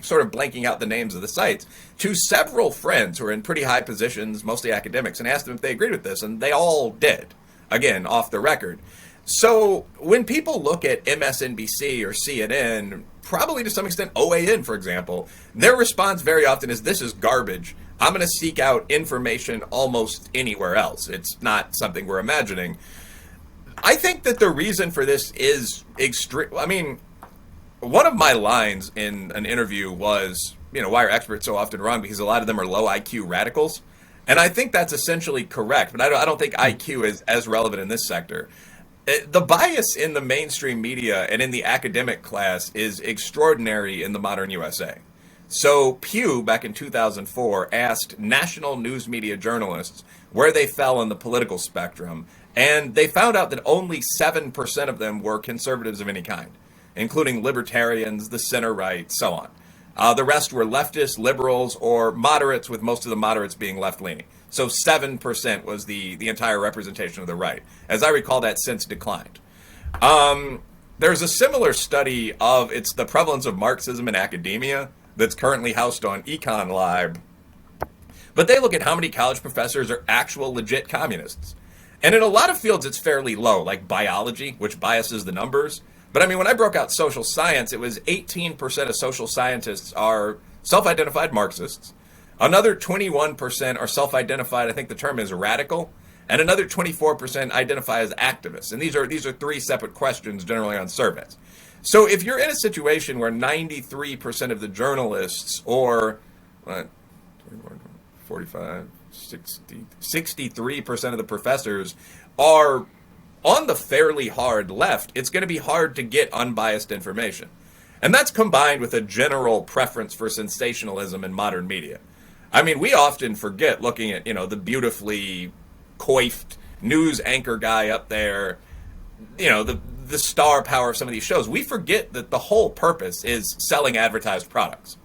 sort of blanking out the names of the sites to several friends who are in pretty high positions, mostly academics, and asked them if they agreed with this, and they all did. Again, off the record. So when people look at MSNBC or CNN, probably to some extent OAN, for example, their response very often is, this is garbage. I'm going to seek out information almost anywhere else. It's not something we're imagining. I think that the reason for this is extreme. I mean, one of my lines in an interview was, why are experts so often wrong? Because a lot of them are low IQ radicals. And I think that's essentially correct, but I don't think IQ is as relevant in this sector. The bias in the mainstream media and in the academic class is extraordinary in the modern USA. So Pew, back in 2004, asked national news media journalists where they fell in the political spectrum, and they found out that only 7% of them were conservatives of any kind, including libertarians, the center right, so on. The rest were leftists, liberals, or moderates, with most of the moderates being left-leaning. So 7% was the entire representation of the right. As I recall, that since declined. There's a similar study of it's the prevalence of Marxism in academia that's currently housed on Econ Lib. But they look at how many college professors are actual legit communists. And in a lot of fields, it's fairly low, like biology, which biases the numbers. But I mean, when I broke out social science, it was 18% of social scientists are self-identified Marxists. Another 21% are self-identified, I think the term is radical. And another 24% identify as activists. And these are three separate questions generally on surveys. So if you're in a situation where 93% of the journalists, or 45, 60, 63% of the professors are on the fairly hard left, it's going to be hard to get unbiased information. And that's combined with a general preference for sensationalism in modern media. I mean, we often forget, looking at, the beautifully coiffed news anchor guy up there, the star power of some of these shows. We forget that the whole purpose is selling advertised products.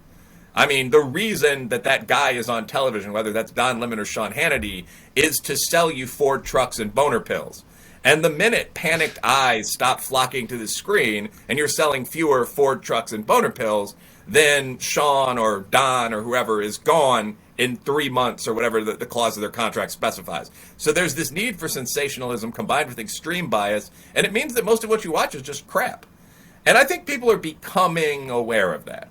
I mean, the reason that guy is on television, whether that's Don Lemon or Sean Hannity, is to sell you Ford trucks and boner pills. And the minute panicked eyes stop flocking to the screen and you're selling fewer Ford trucks and boner pills, then Sean or Don or whoever is gone in 3 months or whatever the clause of their contract specifies. So there's this need for sensationalism combined with extreme bias, and it means that most of what you watch is just crap. And I think people are becoming aware of that.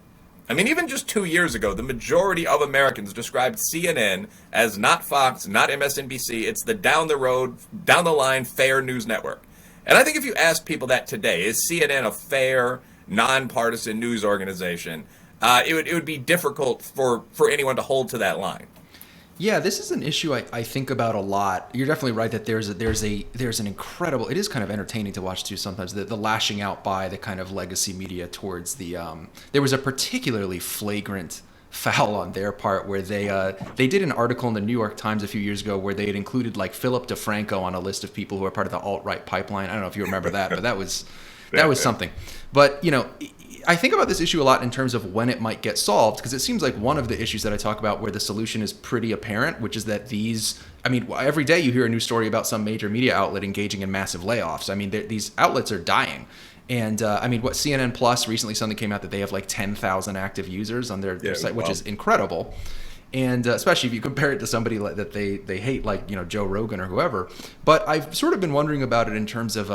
I mean, even just 2 years ago, the majority of Americans described CNN as not Fox, not MSNBC. It's the down the road, down the line, fair news network. And I think if you ask people that today, is CNN a fair, nonpartisan news organization, it would be difficult for anyone to hold to that line. Yeah, this is an issue I think about a lot. You're definitely right that there's an incredible. It is kind of entertaining to watch too sometimes. The lashing out by the kind of legacy media towards the. There was a particularly flagrant foul on their part where they did an article in the New York Times a few years ago where they had included like Philip DeFranco on a list of people who are part of the alt-right pipeline. I don't know if you remember that, but that was something. But I think about this issue a lot in terms of when it might get solved, because it seems like one of the issues that I talk about where the solution is pretty apparent, which is that every day you hear a new story about some major media outlet engaging in massive layoffs. I mean, these outlets are dying. And I mean, what CNN Plus recently something came out that they have like 10,000 active users on their site, which is incredible. And especially if you compare it to somebody that they hate, like Joe Rogan or whoever. But I've sort of been wondering about it in terms of.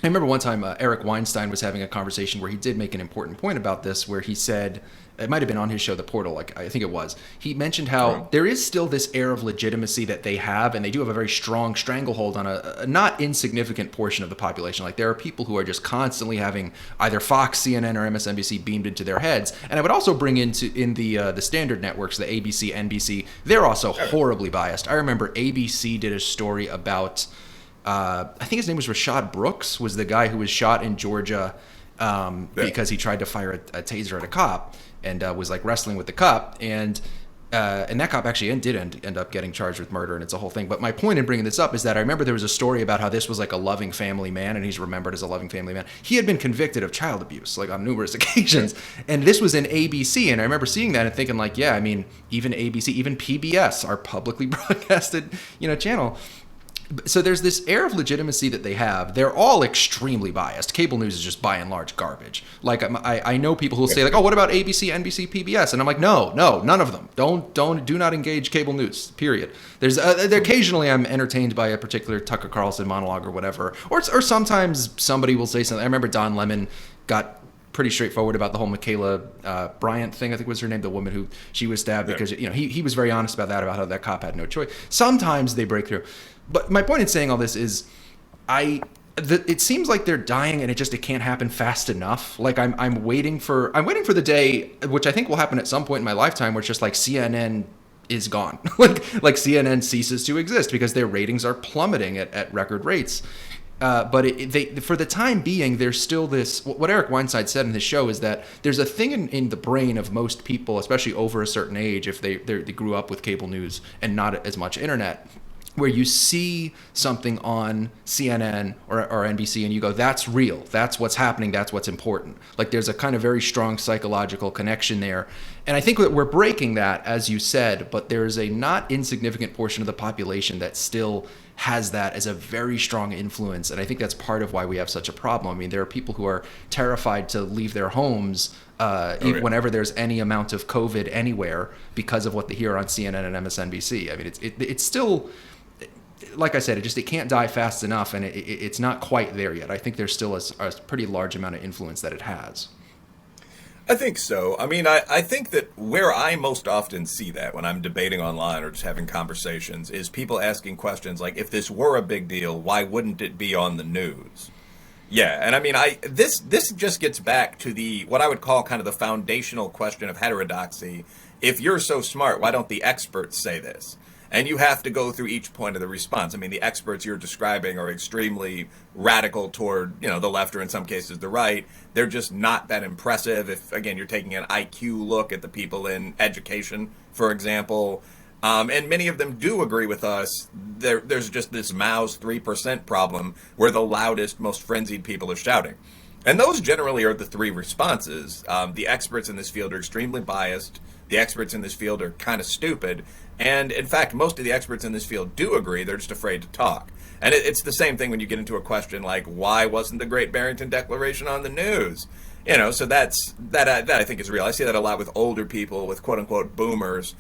I remember one time Eric Weinstein was having a conversation where he did make an important point about this, where he said, it might have been on his show, The Portal, like I think it was. He mentioned how there is still this air of legitimacy that they have, and they do have a very strong stranglehold on a not insignificant portion of the population. Like there are people who are just constantly having either Fox, CNN, or MSNBC beamed into their heads. And I would also bring in the standard networks, the ABC, NBC. They're also horribly biased. I remember ABC did a story about. I think his name was Rashad Brooks, was the guy who was shot in Georgia because he tried to fire a taser at a cop and was like wrestling with the cop. And that cop actually did end up getting charged with murder, and it's a whole thing. But my point in bringing this up is that I remember there was a story about how this was like a loving family man, and he's remembered as a loving family man. He had been convicted of child abuse, like on numerous occasions. And this was in ABC, and I remember seeing that and thinking like, yeah, I mean, even ABC, even PBS, our publicly broadcasted, channel. So there's this air of legitimacy that they have. They're all extremely biased. Cable news is just by and large garbage. Like I know people who will say like, oh, what about ABC, NBC, PBS? And I'm like, no, none of them. Do not engage cable news. Period. There's occasionally I'm entertained by a particular Tucker Carlson monologue or whatever, or sometimes somebody will say something. I remember Don Lemon got pretty straightforward about the whole Michaela Bryant thing, I think was her name, the woman who she was stabbed because he was very honest about how that cop had no choice. Sometimes they break through. But my point in saying all this is it seems like they're dying and it can't happen fast enough. Like I'm waiting for the day, which I think will happen at some point in my lifetime, where it's just like CNN is gone. like CNN ceases to exist because their ratings are plummeting at record rates. But for the time being, there's still this. What Eric Weinstein said in his show is that there's a thing in the brain of most people, especially over a certain age, if they grew up with cable news and not as much internet, where you see something on CNN or NBC and you go, that's real, that's what's happening, that's what's important. Like there's a kind of very strong psychological connection there. And I think that we're breaking that, as you said, but there's a not insignificant portion of the population that still has that as a very strong influence. And I think that's part of why we have such a problem. I mean, there are people who are terrified to leave their homes whenever there's any amount of COVID anywhere because of what they hear on CNN and MSNBC. I mean, it's still... Like I said, it can't die fast enough, and it's not quite there yet. I think there's still a pretty large amount of influence that it has. I think so. I mean, I think that where I most often see that when I'm debating online or just having conversations is people asking questions like, if this were a big deal, why wouldn't it be on the news? Yeah, and I mean, this just gets back to what I would call kind of the foundational question of heterodoxy. If you're so smart, why don't the experts say this? And you have to go through each point of the response. I mean, the experts you're describing are extremely radical toward, the left or in some cases the right. They're just not that impressive. If, again, you're taking an IQ look at the people in education, for example, and many of them do agree with us. There's just this Mao's 3% problem where the loudest, most frenzied people are shouting. And those generally are the three responses. The experts in this field are extremely biased. The experts in this field are kind of stupid. And in fact, most of the experts in this field do agree. They're just afraid to talk. And it's the same thing when you get into a question like, why wasn't the Great Barrington Declaration on the news? So that I think is real. I see that a lot with older people, with quote unquote boomers.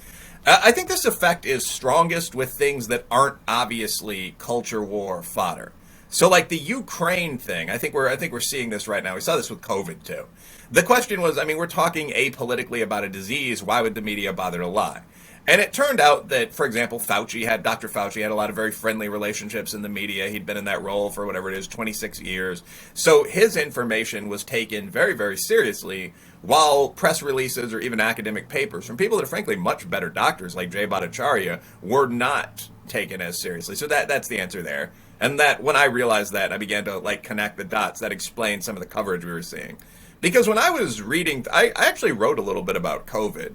I think this effect is strongest with things that aren't obviously culture war fodder. So like the Ukraine thing, I think we're seeing this right now. We saw this with COVID too. The question was, I mean, we're talking apolitically about a disease. Why would the media bother to lie? And it turned out that, for example, Dr. Fauci had a lot of very friendly relationships in the media. He'd been in that role for whatever it is, 26 years. So his information was taken very, very seriously, while press releases or even academic papers from people that are frankly much better doctors like Jay Bhattacharya were not taken as seriously. So that's the answer there. And that when I realized that, I began to connect the dots. That explained some of the coverage we were seeing. Because when I was reading, I actually wrote a little bit about COVID.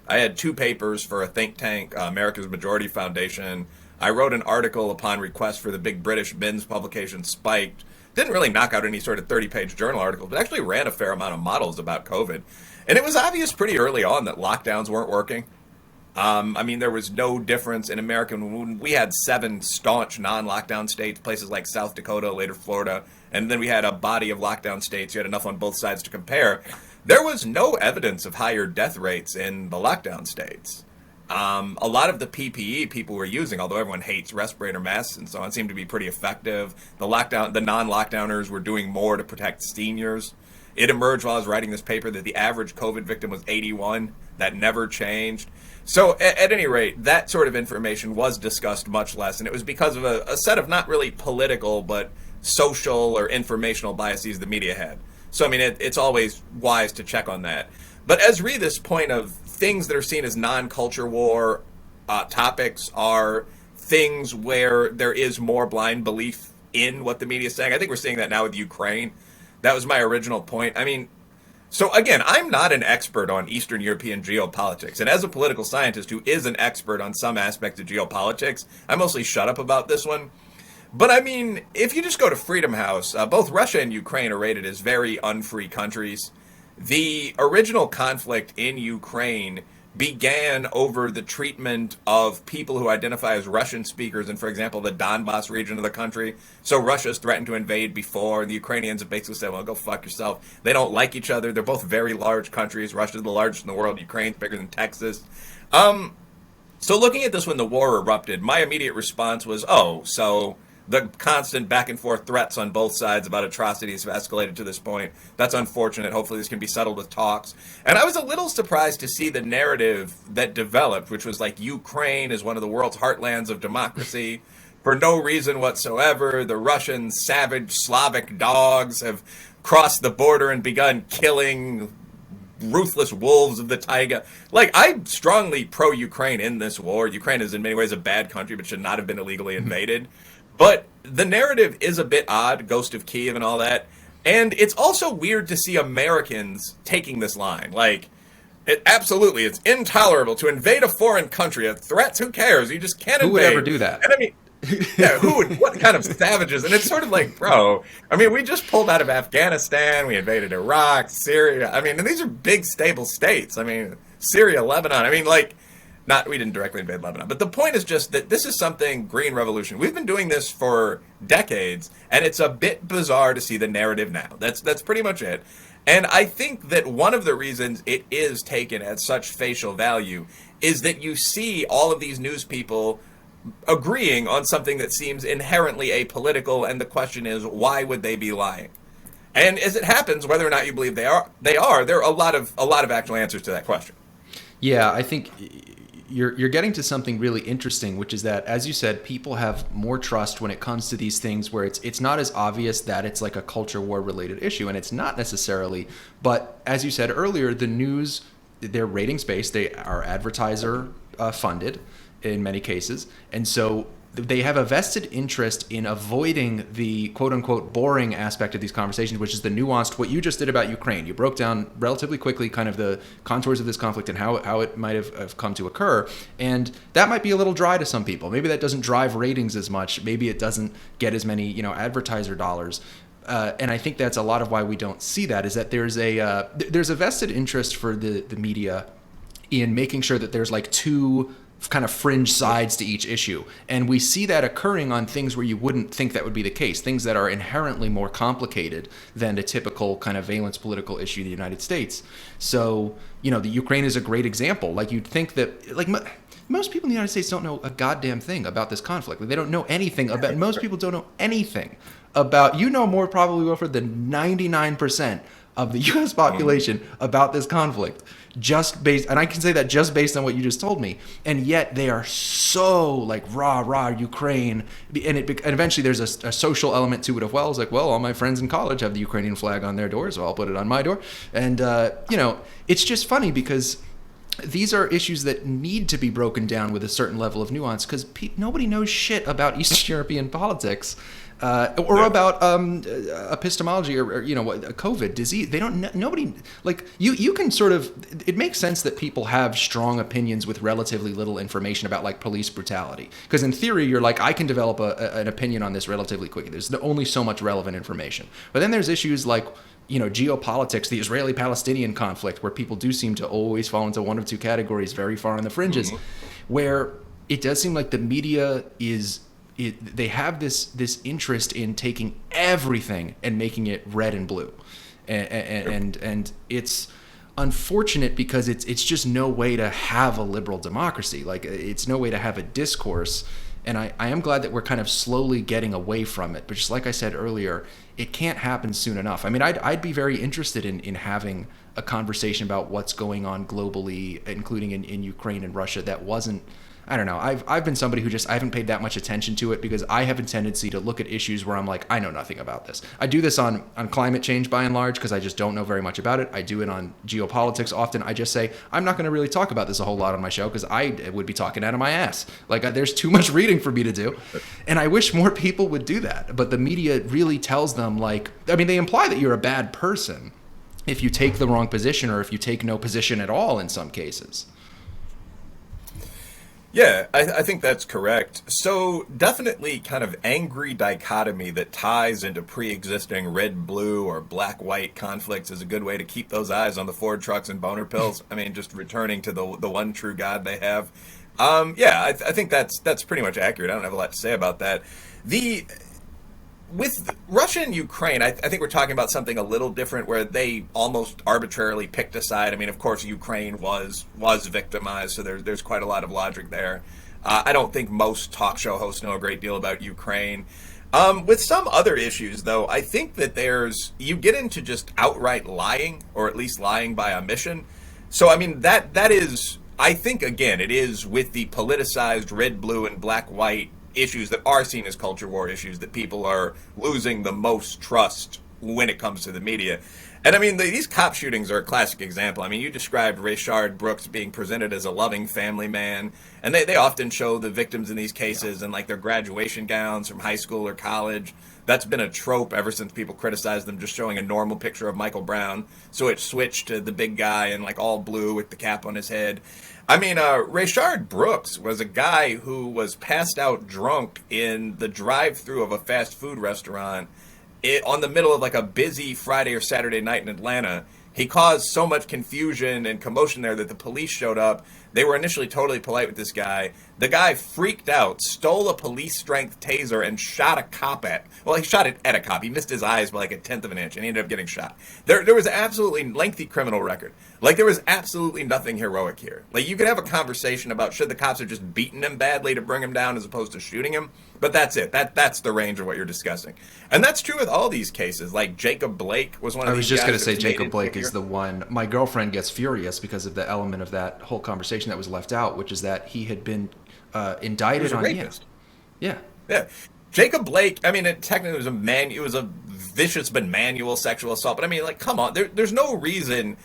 I had 2 papers for a think tank, America's Majority Foundation. I wrote an article upon request for the big British Binns publication Spiked. Didn't really knock out any sort of 30-page journal articles, but actually ran a fair amount of models about COVID. And it was obvious pretty early on that lockdowns weren't working. I mean, there was no difference in America when we had 7 staunch non-lockdown states, places like South Dakota, later Florida, and then we had a body of lockdown states. You had enough on both sides to compare. There was no evidence of higher death rates in the lockdown states. A lot of the PPE people were using, although everyone hates respirator masks and so on, seemed to be pretty effective. The non-lockdowners were doing more to protect seniors. It emerged while I was writing this paper that the average COVID victim was 81. That never changed. So at any rate, that sort of information was discussed much less, and it was because of a set of not really political but social or informational biases the media had. So I mean, it's always wise to check on that. But as this point of things that are seen as non-culture war topics are things where there is more blind belief in what the media is saying. I think we're seeing that now with Ukraine. That was my original point. I mean, so again, I'm not an expert on Eastern European geopolitics. And as a political scientist who is an expert on some aspects of geopolitics, I mostly shut up about this one. But I mean, if you just go to Freedom House, both Russia and Ukraine are rated as very unfree countries. The original conflict in Ukraine began over the treatment of people who identify as Russian speakers in, for example, the Donbass region of the country. So Russia's threatened to invade before, and the Ukrainians have basically said, well, go fuck yourself. They don't like each other. They're both very large countries. Russia's the largest in the world. Ukraine's bigger than Texas. So looking at this when the war erupted, my immediate response was, oh, so the constant back and forth threats on both sides about atrocities have escalated to this point. That's unfortunate. Hopefully this can be settled with talks. And I was a little surprised to see the narrative that developed, which was like Ukraine is one of the world's heartlands of democracy. For no reason whatsoever, the Russian savage Slavic dogs have crossed the border and begun killing ruthless wolves of the taiga. Like, I'm strongly pro-Ukraine in this war. Ukraine is in many ways a bad country, but should not have been illegally invaded. But the narrative is a bit odd, Ghost of Kiev and all that. And it's also weird to see Americans taking this line. Like, absolutely, it's intolerable to invade a foreign country. Threats, who cares? You just can't invade. Who would ever do that? And I mean, yeah, who would, what kind of savages? And it's sort of like, bro, I mean, we just pulled out of Afghanistan. We invaded Iraq, Syria. I mean, and these are big, stable states. I mean, Syria, Lebanon. I mean, like, we didn't directly invade Lebanon, but the point is just that this is something Green Revolution. We've been doing this for decades, and it's a bit bizarre to see the narrative now. That's pretty much it. And I think that one of the reasons it is taken at such facial value is that you see all of these news people agreeing on something that seems inherently apolitical, and the question is, why would they be lying? And as it happens, whether or not you believe there are a lot of actual answers to that question. Yeah, I think you're getting to something really interesting, which is that, as you said, people have more trust when it comes to these things where it's not as obvious that it's like a culture war related issue, and it's not necessarily. But as you said earlier, the news, they're ratings based, they are advertiser funded in many cases, and so they have a vested interest in avoiding the quote-unquote boring aspect of these conversations, which is the nuanced, what you just did about Ukraine. You broke down relatively quickly kind of the contours of this conflict and how it might have come to occur. And that might be a little dry to some people. Maybe that doesn't drive ratings as much. Maybe it doesn't get as many, advertiser dollars. And I think that's a lot of why we don't see that, is that there's a vested interest for the media in making sure that there's like two kind of fringe sides to each issue. And we see that occurring on things where you wouldn't think that would be the case, things that are inherently more complicated than a typical kind of valence political issue in the United States. So, the Ukraine is a great example. Like, you'd think that, like, most people in the United States don't know a goddamn thing about this conflict. Like, they don't know anything about, most people don't know anything about, more probably, Wilfred, than 99% of the U.S. population about this conflict, and I can say that just based on what you just told me, and yet they are so like rah Ukraine, and eventually there's a social element to it as well. It's like, well, all my friends in college have the Ukrainian flag on their door, so I'll put it on my door, and it's just funny because these are issues that need to be broken down with a certain level of nuance, because nobody knows shit about Eastern European politics. Or about epistemology or COVID disease. They don't. Nobody, like, you can sort of. It makes sense that people have strong opinions with relatively little information about, like, police brutality, because in theory you're like, I can develop an opinion on this relatively quickly. There's only so much relevant information. But then there's issues like geopolitics, the Israeli-Palestinian conflict, where people do seem to always fall into one of two categories, very far on the fringes, where it does seem like the media they have this interest in taking everything and making it red and blue, and it's unfortunate because it's just no way to have a liberal democracy. Like, it's no way to have a discourse. And I am glad that we're kind of slowly getting away from it. But just like I said earlier, it can't happen soon enough. I mean, I'd be very interested in having a conversation about what's going on globally, including in Ukraine and Russia, that wasn't, I don't know. I've been somebody who I haven't paid that much attention to it because I have a tendency to look at issues where I'm like, I know nothing about this. I do this on climate change by and large because I just don't know very much about it. I do it on geopolitics often. I just say, I'm not going to really talk about this a whole lot on my show because I would be talking out of my ass. Like, there's too much reading for me to do. And I wish more people would do that. But the media really tells them, like, I mean, they imply that you're a bad person if you take the wrong position or if you take no position at all in some cases. Yeah, I think that's correct. So definitely kind of angry dichotomy that ties into pre-existing red-blue or black-white conflicts is a good way to keep those eyes on the Ford trucks and boner pills. I mean, just returning to the one true God they have. I think that's pretty much accurate. I don't have a lot to say about that. With Russia and Ukraine, I think we're talking about something a little different where they almost arbitrarily picked a side. I mean, of course, Ukraine was victimized, so there's quite a lot of logic there. I don't think most talk show hosts know a great deal about Ukraine. With some other issues, though, I think that you get into just outright lying, or at least lying by omission. So, I mean, that is, I think, again, it is with the politicized red, blue, and black, white issues that are seen as culture war issues that people are losing the most trust when it comes to the media. And I mean, these cop shootings are a classic example. I mean, you described Rayshard Brooks being presented as a loving family man, and they often show the victims in these cases in like their graduation gowns from high school or college. That's been a trope ever since people criticized them just showing a normal picture of Michael Brown. So it switched to the big guy in like all blue with the cap on his head. I mean, Rayshard Brooks was a guy who was passed out drunk in the drive-thru of a fast food restaurant on the middle of like a busy Friday or Saturday night in Atlanta. He caused so much confusion and commotion there that the police showed up. They were initially totally polite with this guy. The guy freaked out, stole a police-strength taser, and shot a cop he shot it at a cop. He missed his eyes by like a tenth of an inch, and he ended up getting shot. There was an absolutely lengthy criminal record. Like, there was absolutely nothing heroic here. Like, you could have a conversation about should the cops have just beaten him badly to bring him down as opposed to shooting him, but that's it. That's the range of what you're discussing. And that's true with all these cases. Like, Jacob Blake was one of these guys. I was just going to say Jacob Blake is the one. My girlfriend gets furious because of the element of that whole conversation that was left out, which is that he had been indicted on rapist. Yeah. Jacob Blake, I mean, it technically was a vicious but manual sexual assault. But I mean, like, come on, there's no reason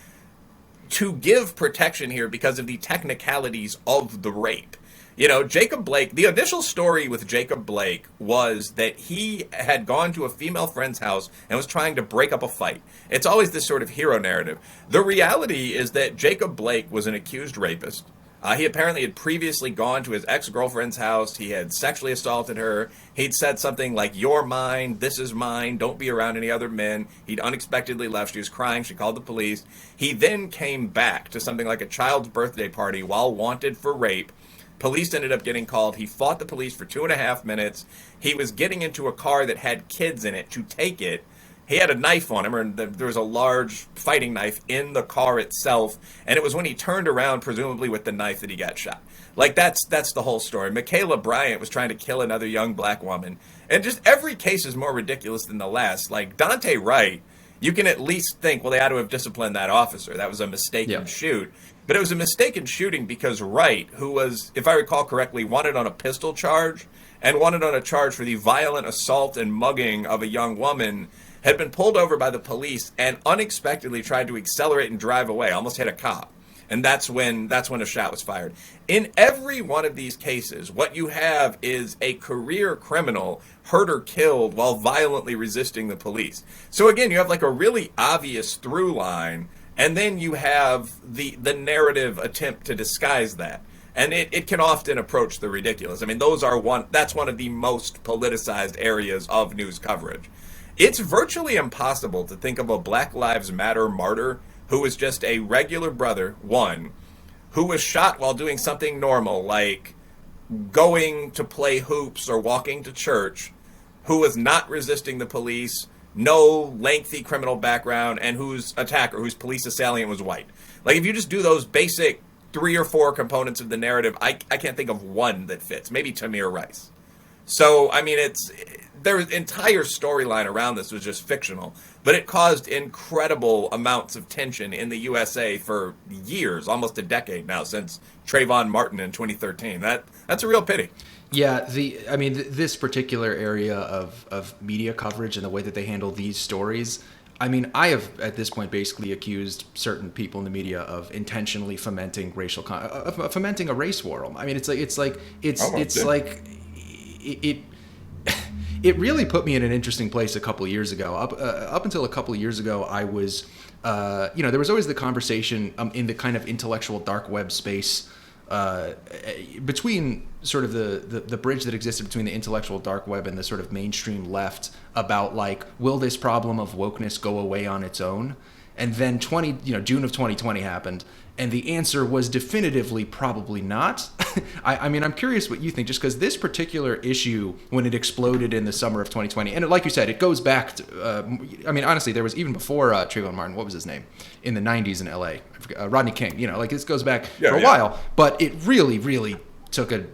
to give protection here because of the technicalities of the rape. You know, Jacob Blake, the initial story with Jacob Blake was that he had gone to a female friend's house and was trying to break up a fight. It's always this sort of hero narrative. The reality is that Jacob Blake was an accused rapist. He apparently had previously gone to his ex-girlfriend's house. He had sexually assaulted her. He'd said something like, "You're mine, this is mine, don't be around any other men." He'd unexpectedly left. She was crying. She called the police. He then came back to something like a child's birthday party while wanted for rape. Police ended up getting called. He fought the police for 2.5 minutes. He was getting into a car that had kids in it to take it. He had a knife on him, or there was a large fighting knife in the car itself, and it was when he turned around, presumably with the knife, that he got shot. Like, that's the whole story. Michaela Bryant was trying to kill another young black woman, and just every case is more ridiculous than the last. Like, Dante Wright, you can at least think, well, they had to have disciplined that officer. That was a mistaken shoot. But it was a mistaken shooting because Wright, who was, if I recall correctly, wanted on a pistol charge and wanted on a charge for the violent assault and mugging of a young woman, had been pulled over by the police and unexpectedly tried to accelerate and drive away, almost hit a cop. And that's when a shot was fired. In every one of these cases, what you have is a career criminal hurt or killed while violently resisting the police. So again, you have like a really obvious through line, and then you have the narrative attempt to disguise that. And it can often approach the ridiculous. I mean, that's one of the most politicized areas of news coverage. It's virtually impossible to think of a Black Lives Matter martyr who was just a regular brother, one, who was shot while doing something normal like going to play hoops or walking to church, who was not resisting the police, no lengthy criminal background, and whose attacker, whose police assailant was white. Like, if you just do those basic 3 or 4 components of the narrative, I can't think of one that fits. Maybe Tamir Rice. So, I mean, their entire storyline around this was just fictional, but it caused incredible amounts of tension in the USA for years, almost a decade now, since Trayvon Martin in 2013. That's a real pity. Yeah, this particular area of media coverage and the way that they handle these stories, I mean, I have at this point basically accused certain people in the media of intentionally fomenting fomenting a race war. I mean, it really put me in an interesting place a couple of years ago. Up until a couple of years ago, I was, there was always the conversation in the kind of intellectual dark web space between sort of the bridge that existed between the intellectual dark web and the sort of mainstream left about, like, will this problem of wokeness go away on its own? And then June of 2020 happened, and the answer was definitively probably not. I mean, I'm curious what you think, just because this particular issue, when it exploded in the summer of 2020, and like you said, it goes back to, I mean, honestly, there was even before Trayvon Martin, what was his name, in the 90s in LA, Rodney King, like, this goes back for a while, but it really, really took an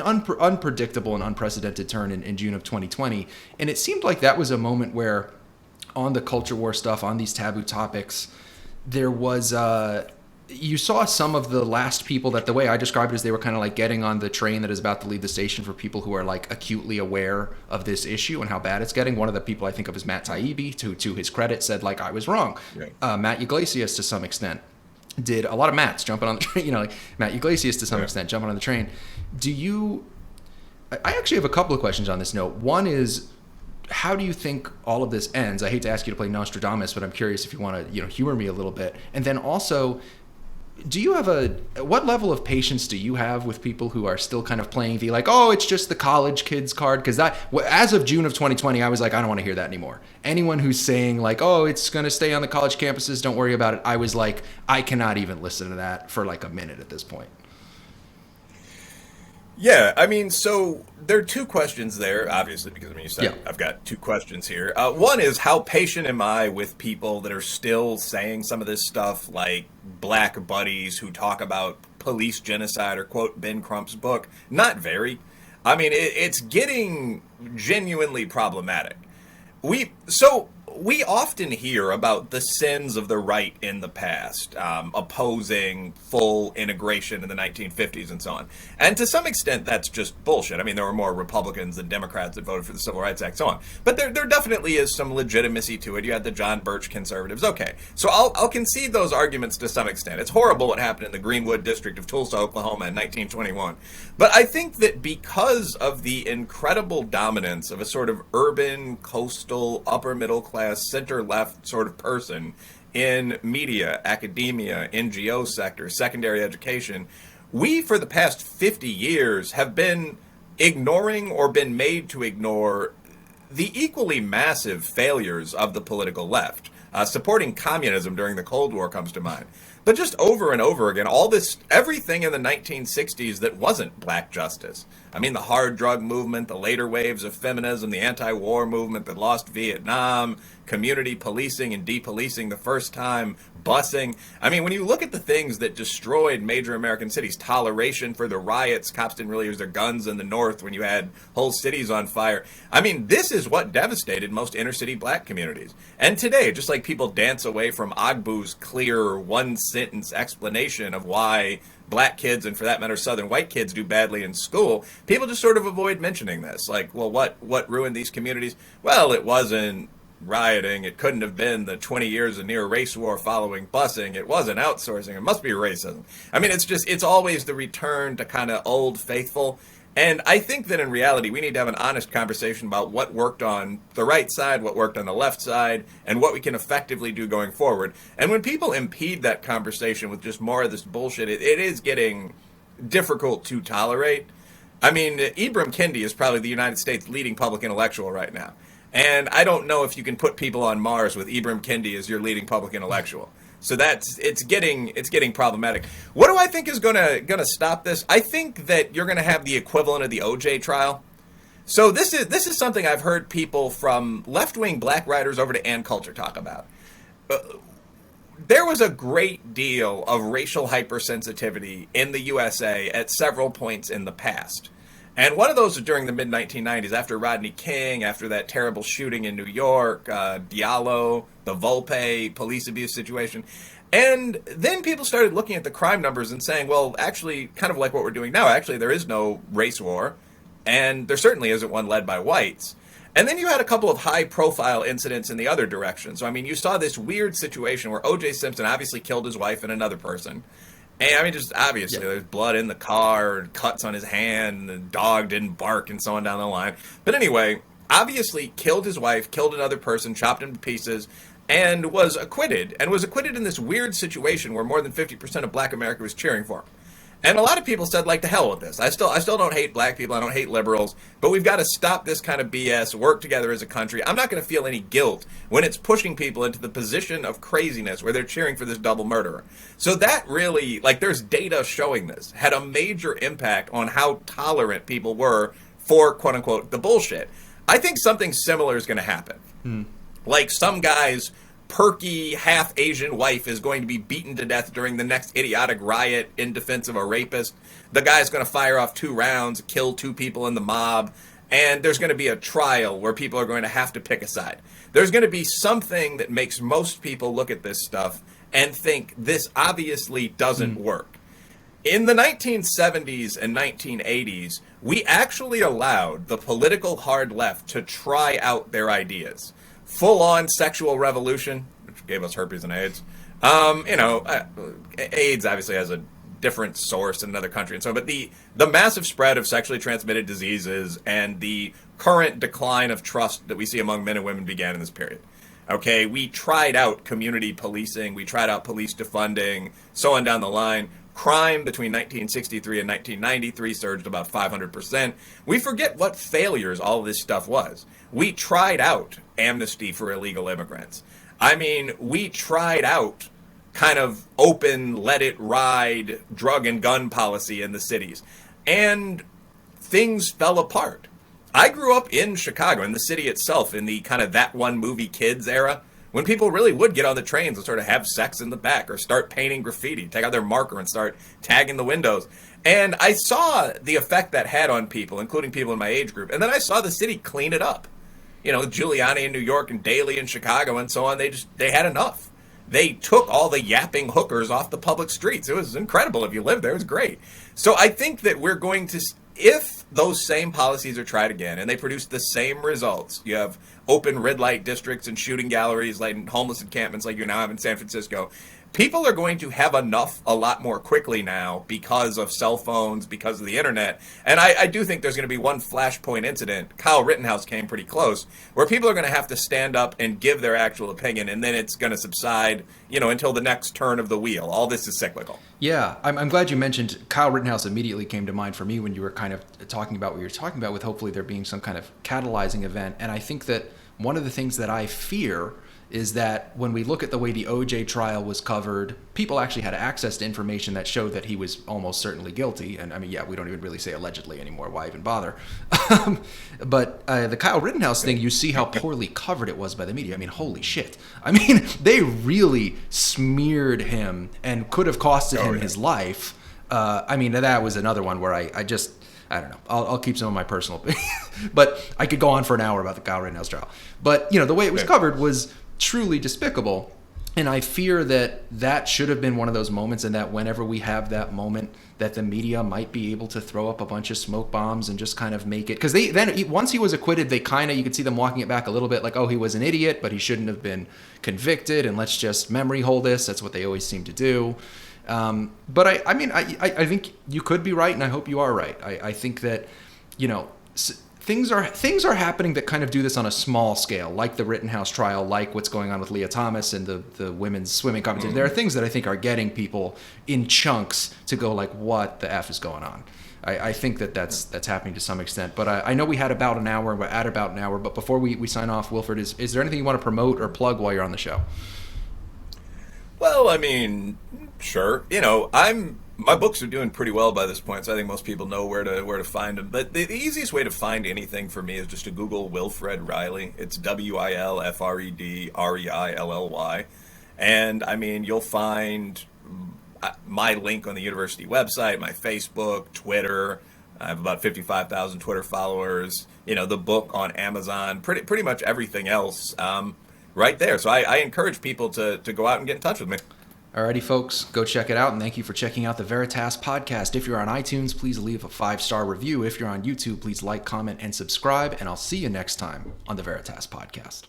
unpredictable and unprecedented turn in June of 2020. And it seemed like that was a moment where, on the culture war stuff, on these taboo topics, there was you saw some of the last people that, the way I described it, is they were kind of like getting on the train that is about to leave the station for people who are, like, acutely aware of this issue and how bad it's getting. One of the people I think of is Matt Taibbi, to his credit, said, like, I was wrong. Right. Matt Yglesias, to some extent, did a lot of Matts jumping on the train, like Matt Yglesias to some extent jumping on the train. I actually have a couple of questions on this note. One is, how do you think all of this ends? I hate to ask you to play Nostradamus, but I'm curious if you want to, humor me a little bit. And then also, do you have what level of patience do you have with people who are still kind of playing the, like, oh, it's just the college kids card? Because as of June of 2020, I was like, I don't want to hear that anymore. Anyone who's saying, like, oh, it's going to stay on the college campuses, don't worry about it, I was like, I cannot even listen to that for like a minute at this point. Yeah, I mean, so there are 2 questions there, obviously, because, I mean, you said I've got 2 questions here. One is, how patient am I with people that are still saying some of this stuff, like black buddies who talk about police genocide or quote Ben Crump's book? Not very. I mean, it's getting genuinely problematic. We often hear about the sins of the right in the past, opposing full integration in the 1950s and so on. And to some extent, that's just bullshit. I mean, there were more Republicans than Democrats that voted for the Civil Rights Act, so on. But there definitely is some legitimacy to it. You had the John Birch conservatives. Okay, so I'll concede those arguments to some extent. It's horrible what happened in the Greenwood district of Tulsa, Oklahoma in 1921. But I think that because of the incredible dominance of a sort of urban, coastal, upper middle class, center-left sort of person in media, academia, NGO sector, secondary education, we, for the past 50 years, have been ignoring or been made to ignore the equally massive failures of the political left. Supporting communism during the Cold War comes to mind. But just over and over again, everything in the 1960s that wasn't black justice. I mean, the hard drug movement, the later waves of feminism, the anti-war movement that lost Vietnam, community policing and depolicing the first time, busing. I mean, when you look at the things that destroyed major American cities, toleration for the riots, cops didn't really use their guns in the North when you had whole cities on fire. I mean, this is what devastated most inner city black communities. And today, just like people dance away from Agbu's clear one-sentence explanation of why black kids, and for that matter southern white kids, do badly in school, people just sort of avoid mentioning this. Like, well, what ruined these communities? Well, it wasn't rioting. It couldn't have been the 20 years of near race war following busing. It wasn't outsourcing. It must be racism. I mean, it's always the return to kind of old faithful. And I think that in reality, we need to have an honest conversation about what worked on the right side, what worked on the left side, and what we can effectively do going forward. And when people impede that conversation with just more of this bullshit, it is getting difficult to tolerate. I mean, Ibram Kendi is probably the United States' leading public intellectual right now. And I don't know if you can put people on Mars with Ibram Kendi as your leading public intellectual. So it's getting problematic. What do I think is gonna stop this? I think that you're gonna have the equivalent of the OJ trial. So this is something I've heard people from left-wing black writers over to Ann Coulter talk about. There was a great deal of racial hypersensitivity in the USA at several points in the past. And one of those was during the mid-1990s, after Rodney King, after that terrible shooting in New York, Diallo, the Volpe police abuse situation. And then people started looking at the crime numbers and saying, well, actually, kind of like what we're doing now, actually, there is no race war, and there certainly isn't one led by whites. And then you had a couple of high-profile incidents in the other direction. So, I mean, you saw this weird situation where O.J. Simpson obviously killed his wife and another person. And, I mean, just obviously, there's blood in the car, and cuts on his hand, and the dog didn't bark, and so on down the line. But anyway, obviously killed his wife, killed another person, chopped him to pieces, and was acquitted. And was acquitted in this weird situation where more than 50% of black America was cheering for him. And a lot of people said, like, to hell with this. I still don't hate black people. I don't hate liberals. But we've got to stop this kind of BS, work together as a country. I'm not going to feel any guilt when it's pushing people into the position of craziness where they're cheering for this double murderer. So that really, like, there's data showing this, had a major impact on how tolerant people were for, quote unquote, the bullshit. I think something similar is going to happen. Like, some guy's perky half-Asian wife is going to be beaten to death during the next idiotic riot in defense of a rapist. The guy's going to fire off 2 rounds, kill 2 people in the mob, and there's going to be a trial where people are going to have to pick a side. There's going to be something that makes most people look at this stuff and think this obviously doesn't work. In the 1970s and 1980s, we actually allowed the political hard left to try out their ideas. Full-on sexual revolution, which gave us herpes and AIDS. AIDS obviously has a different source in another country and so, but the massive spread of sexually transmitted diseases and the current decline of trust that we see among men and women began in this period. Okay, we tried out community policing, we tried out police defunding, so on down the line. Crime between 1963 and 1993 surged about 500%. We forget what failures all of this stuff was. We tried out amnesty for illegal immigrants. I mean, we tried out kind of open, let it ride drug and gun policy in the cities. And things fell apart. I grew up in Chicago, in the city itself, in the kind of that one movie kids era, when people really would get on the trains and sort of have sex in the back or start painting graffiti, take out their marker and start tagging the windows. And I saw the effect that had on people, including people in my age group. And then I saw the city clean it up. You know, Giuliani in New York and Daley in Chicago and so on, they had enough. They took all the yapping hookers off the public streets. It was incredible. If you lived there, it was great. So I think that we're going to, if those same policies are tried again and they produce the same results, you have open red light districts and shooting galleries like homeless encampments like you now have in San Francisco, people are going to have enough a lot more quickly now because of cell phones, because of the internet. And I do think there's going to be one flashpoint incident. Kyle Rittenhouse came pretty close, where people are going to have to stand up and give their actual opinion, and then it's going to subside, you know, until the next turn of the wheel. All this is cyclical. Yeah, I'm glad you mentioned Kyle Rittenhouse. Immediately came to mind for me when you were kind of talking about what you're talking about with hopefully there being some kind of catalyzing event. And I think that one of the things that I fear is that when we look at the way the OJ trial was covered, people actually had access to information that showed that he was almost certainly guilty. And I mean, yeah, we don't even really say allegedly anymore. Why even bother? But the Kyle Rittenhouse thing, you see how poorly covered it was by the media. I mean, holy shit. I mean, they really smeared him and could have costed him his life. I mean, that was another one where I don't know. I'll keep some of my personal opinion. But I could go on for an hour about the Kyle Rittenhouse trial. But, you know, the way it was covered was truly despicable. And I fear that that should have been one of those moments, and that whenever we have that moment, that the media might be able to throw up a bunch of smoke bombs and just kind of make it. Because once he was acquitted, they kind of, you could see them walking it back a little bit, like, oh, he was an idiot, but he shouldn't have been convicted, and let's just memory hold this. That's what they always seem to do. But I think you could be right, and I hope you are right. I think that, you know, things are happening that kind of do this on a small scale, like the Rittenhouse trial, like what's going on with Leah Thomas and the women's swimming competition. There are things that I think are getting people in chunks to go like, what the F is going on? I think that's happening to some extent. But I know we had about an hour. We're at about an hour. But before we sign off, Wilfred, is there anything you want to promote or plug while you're on the show? Well, I mean, sure. My books are doing pretty well by this point, so I think most people know where to find them. But the easiest way to find anything for me is just to Google Wilfred Reilly. It's WILFRED REILLY, and I mean you'll find my link on the university website, my Facebook, Twitter. I have about 55,000 Twitter followers. The book on Amazon, pretty much everything else right there. So I encourage people to go out and get in touch with me. Alrighty, folks, go check it out, and thank you for checking out the Veritas podcast. If you're on iTunes, please leave a 5-star review. If you're on YouTube, please like, comment, and subscribe, and I'll see you next time on the Veritas podcast.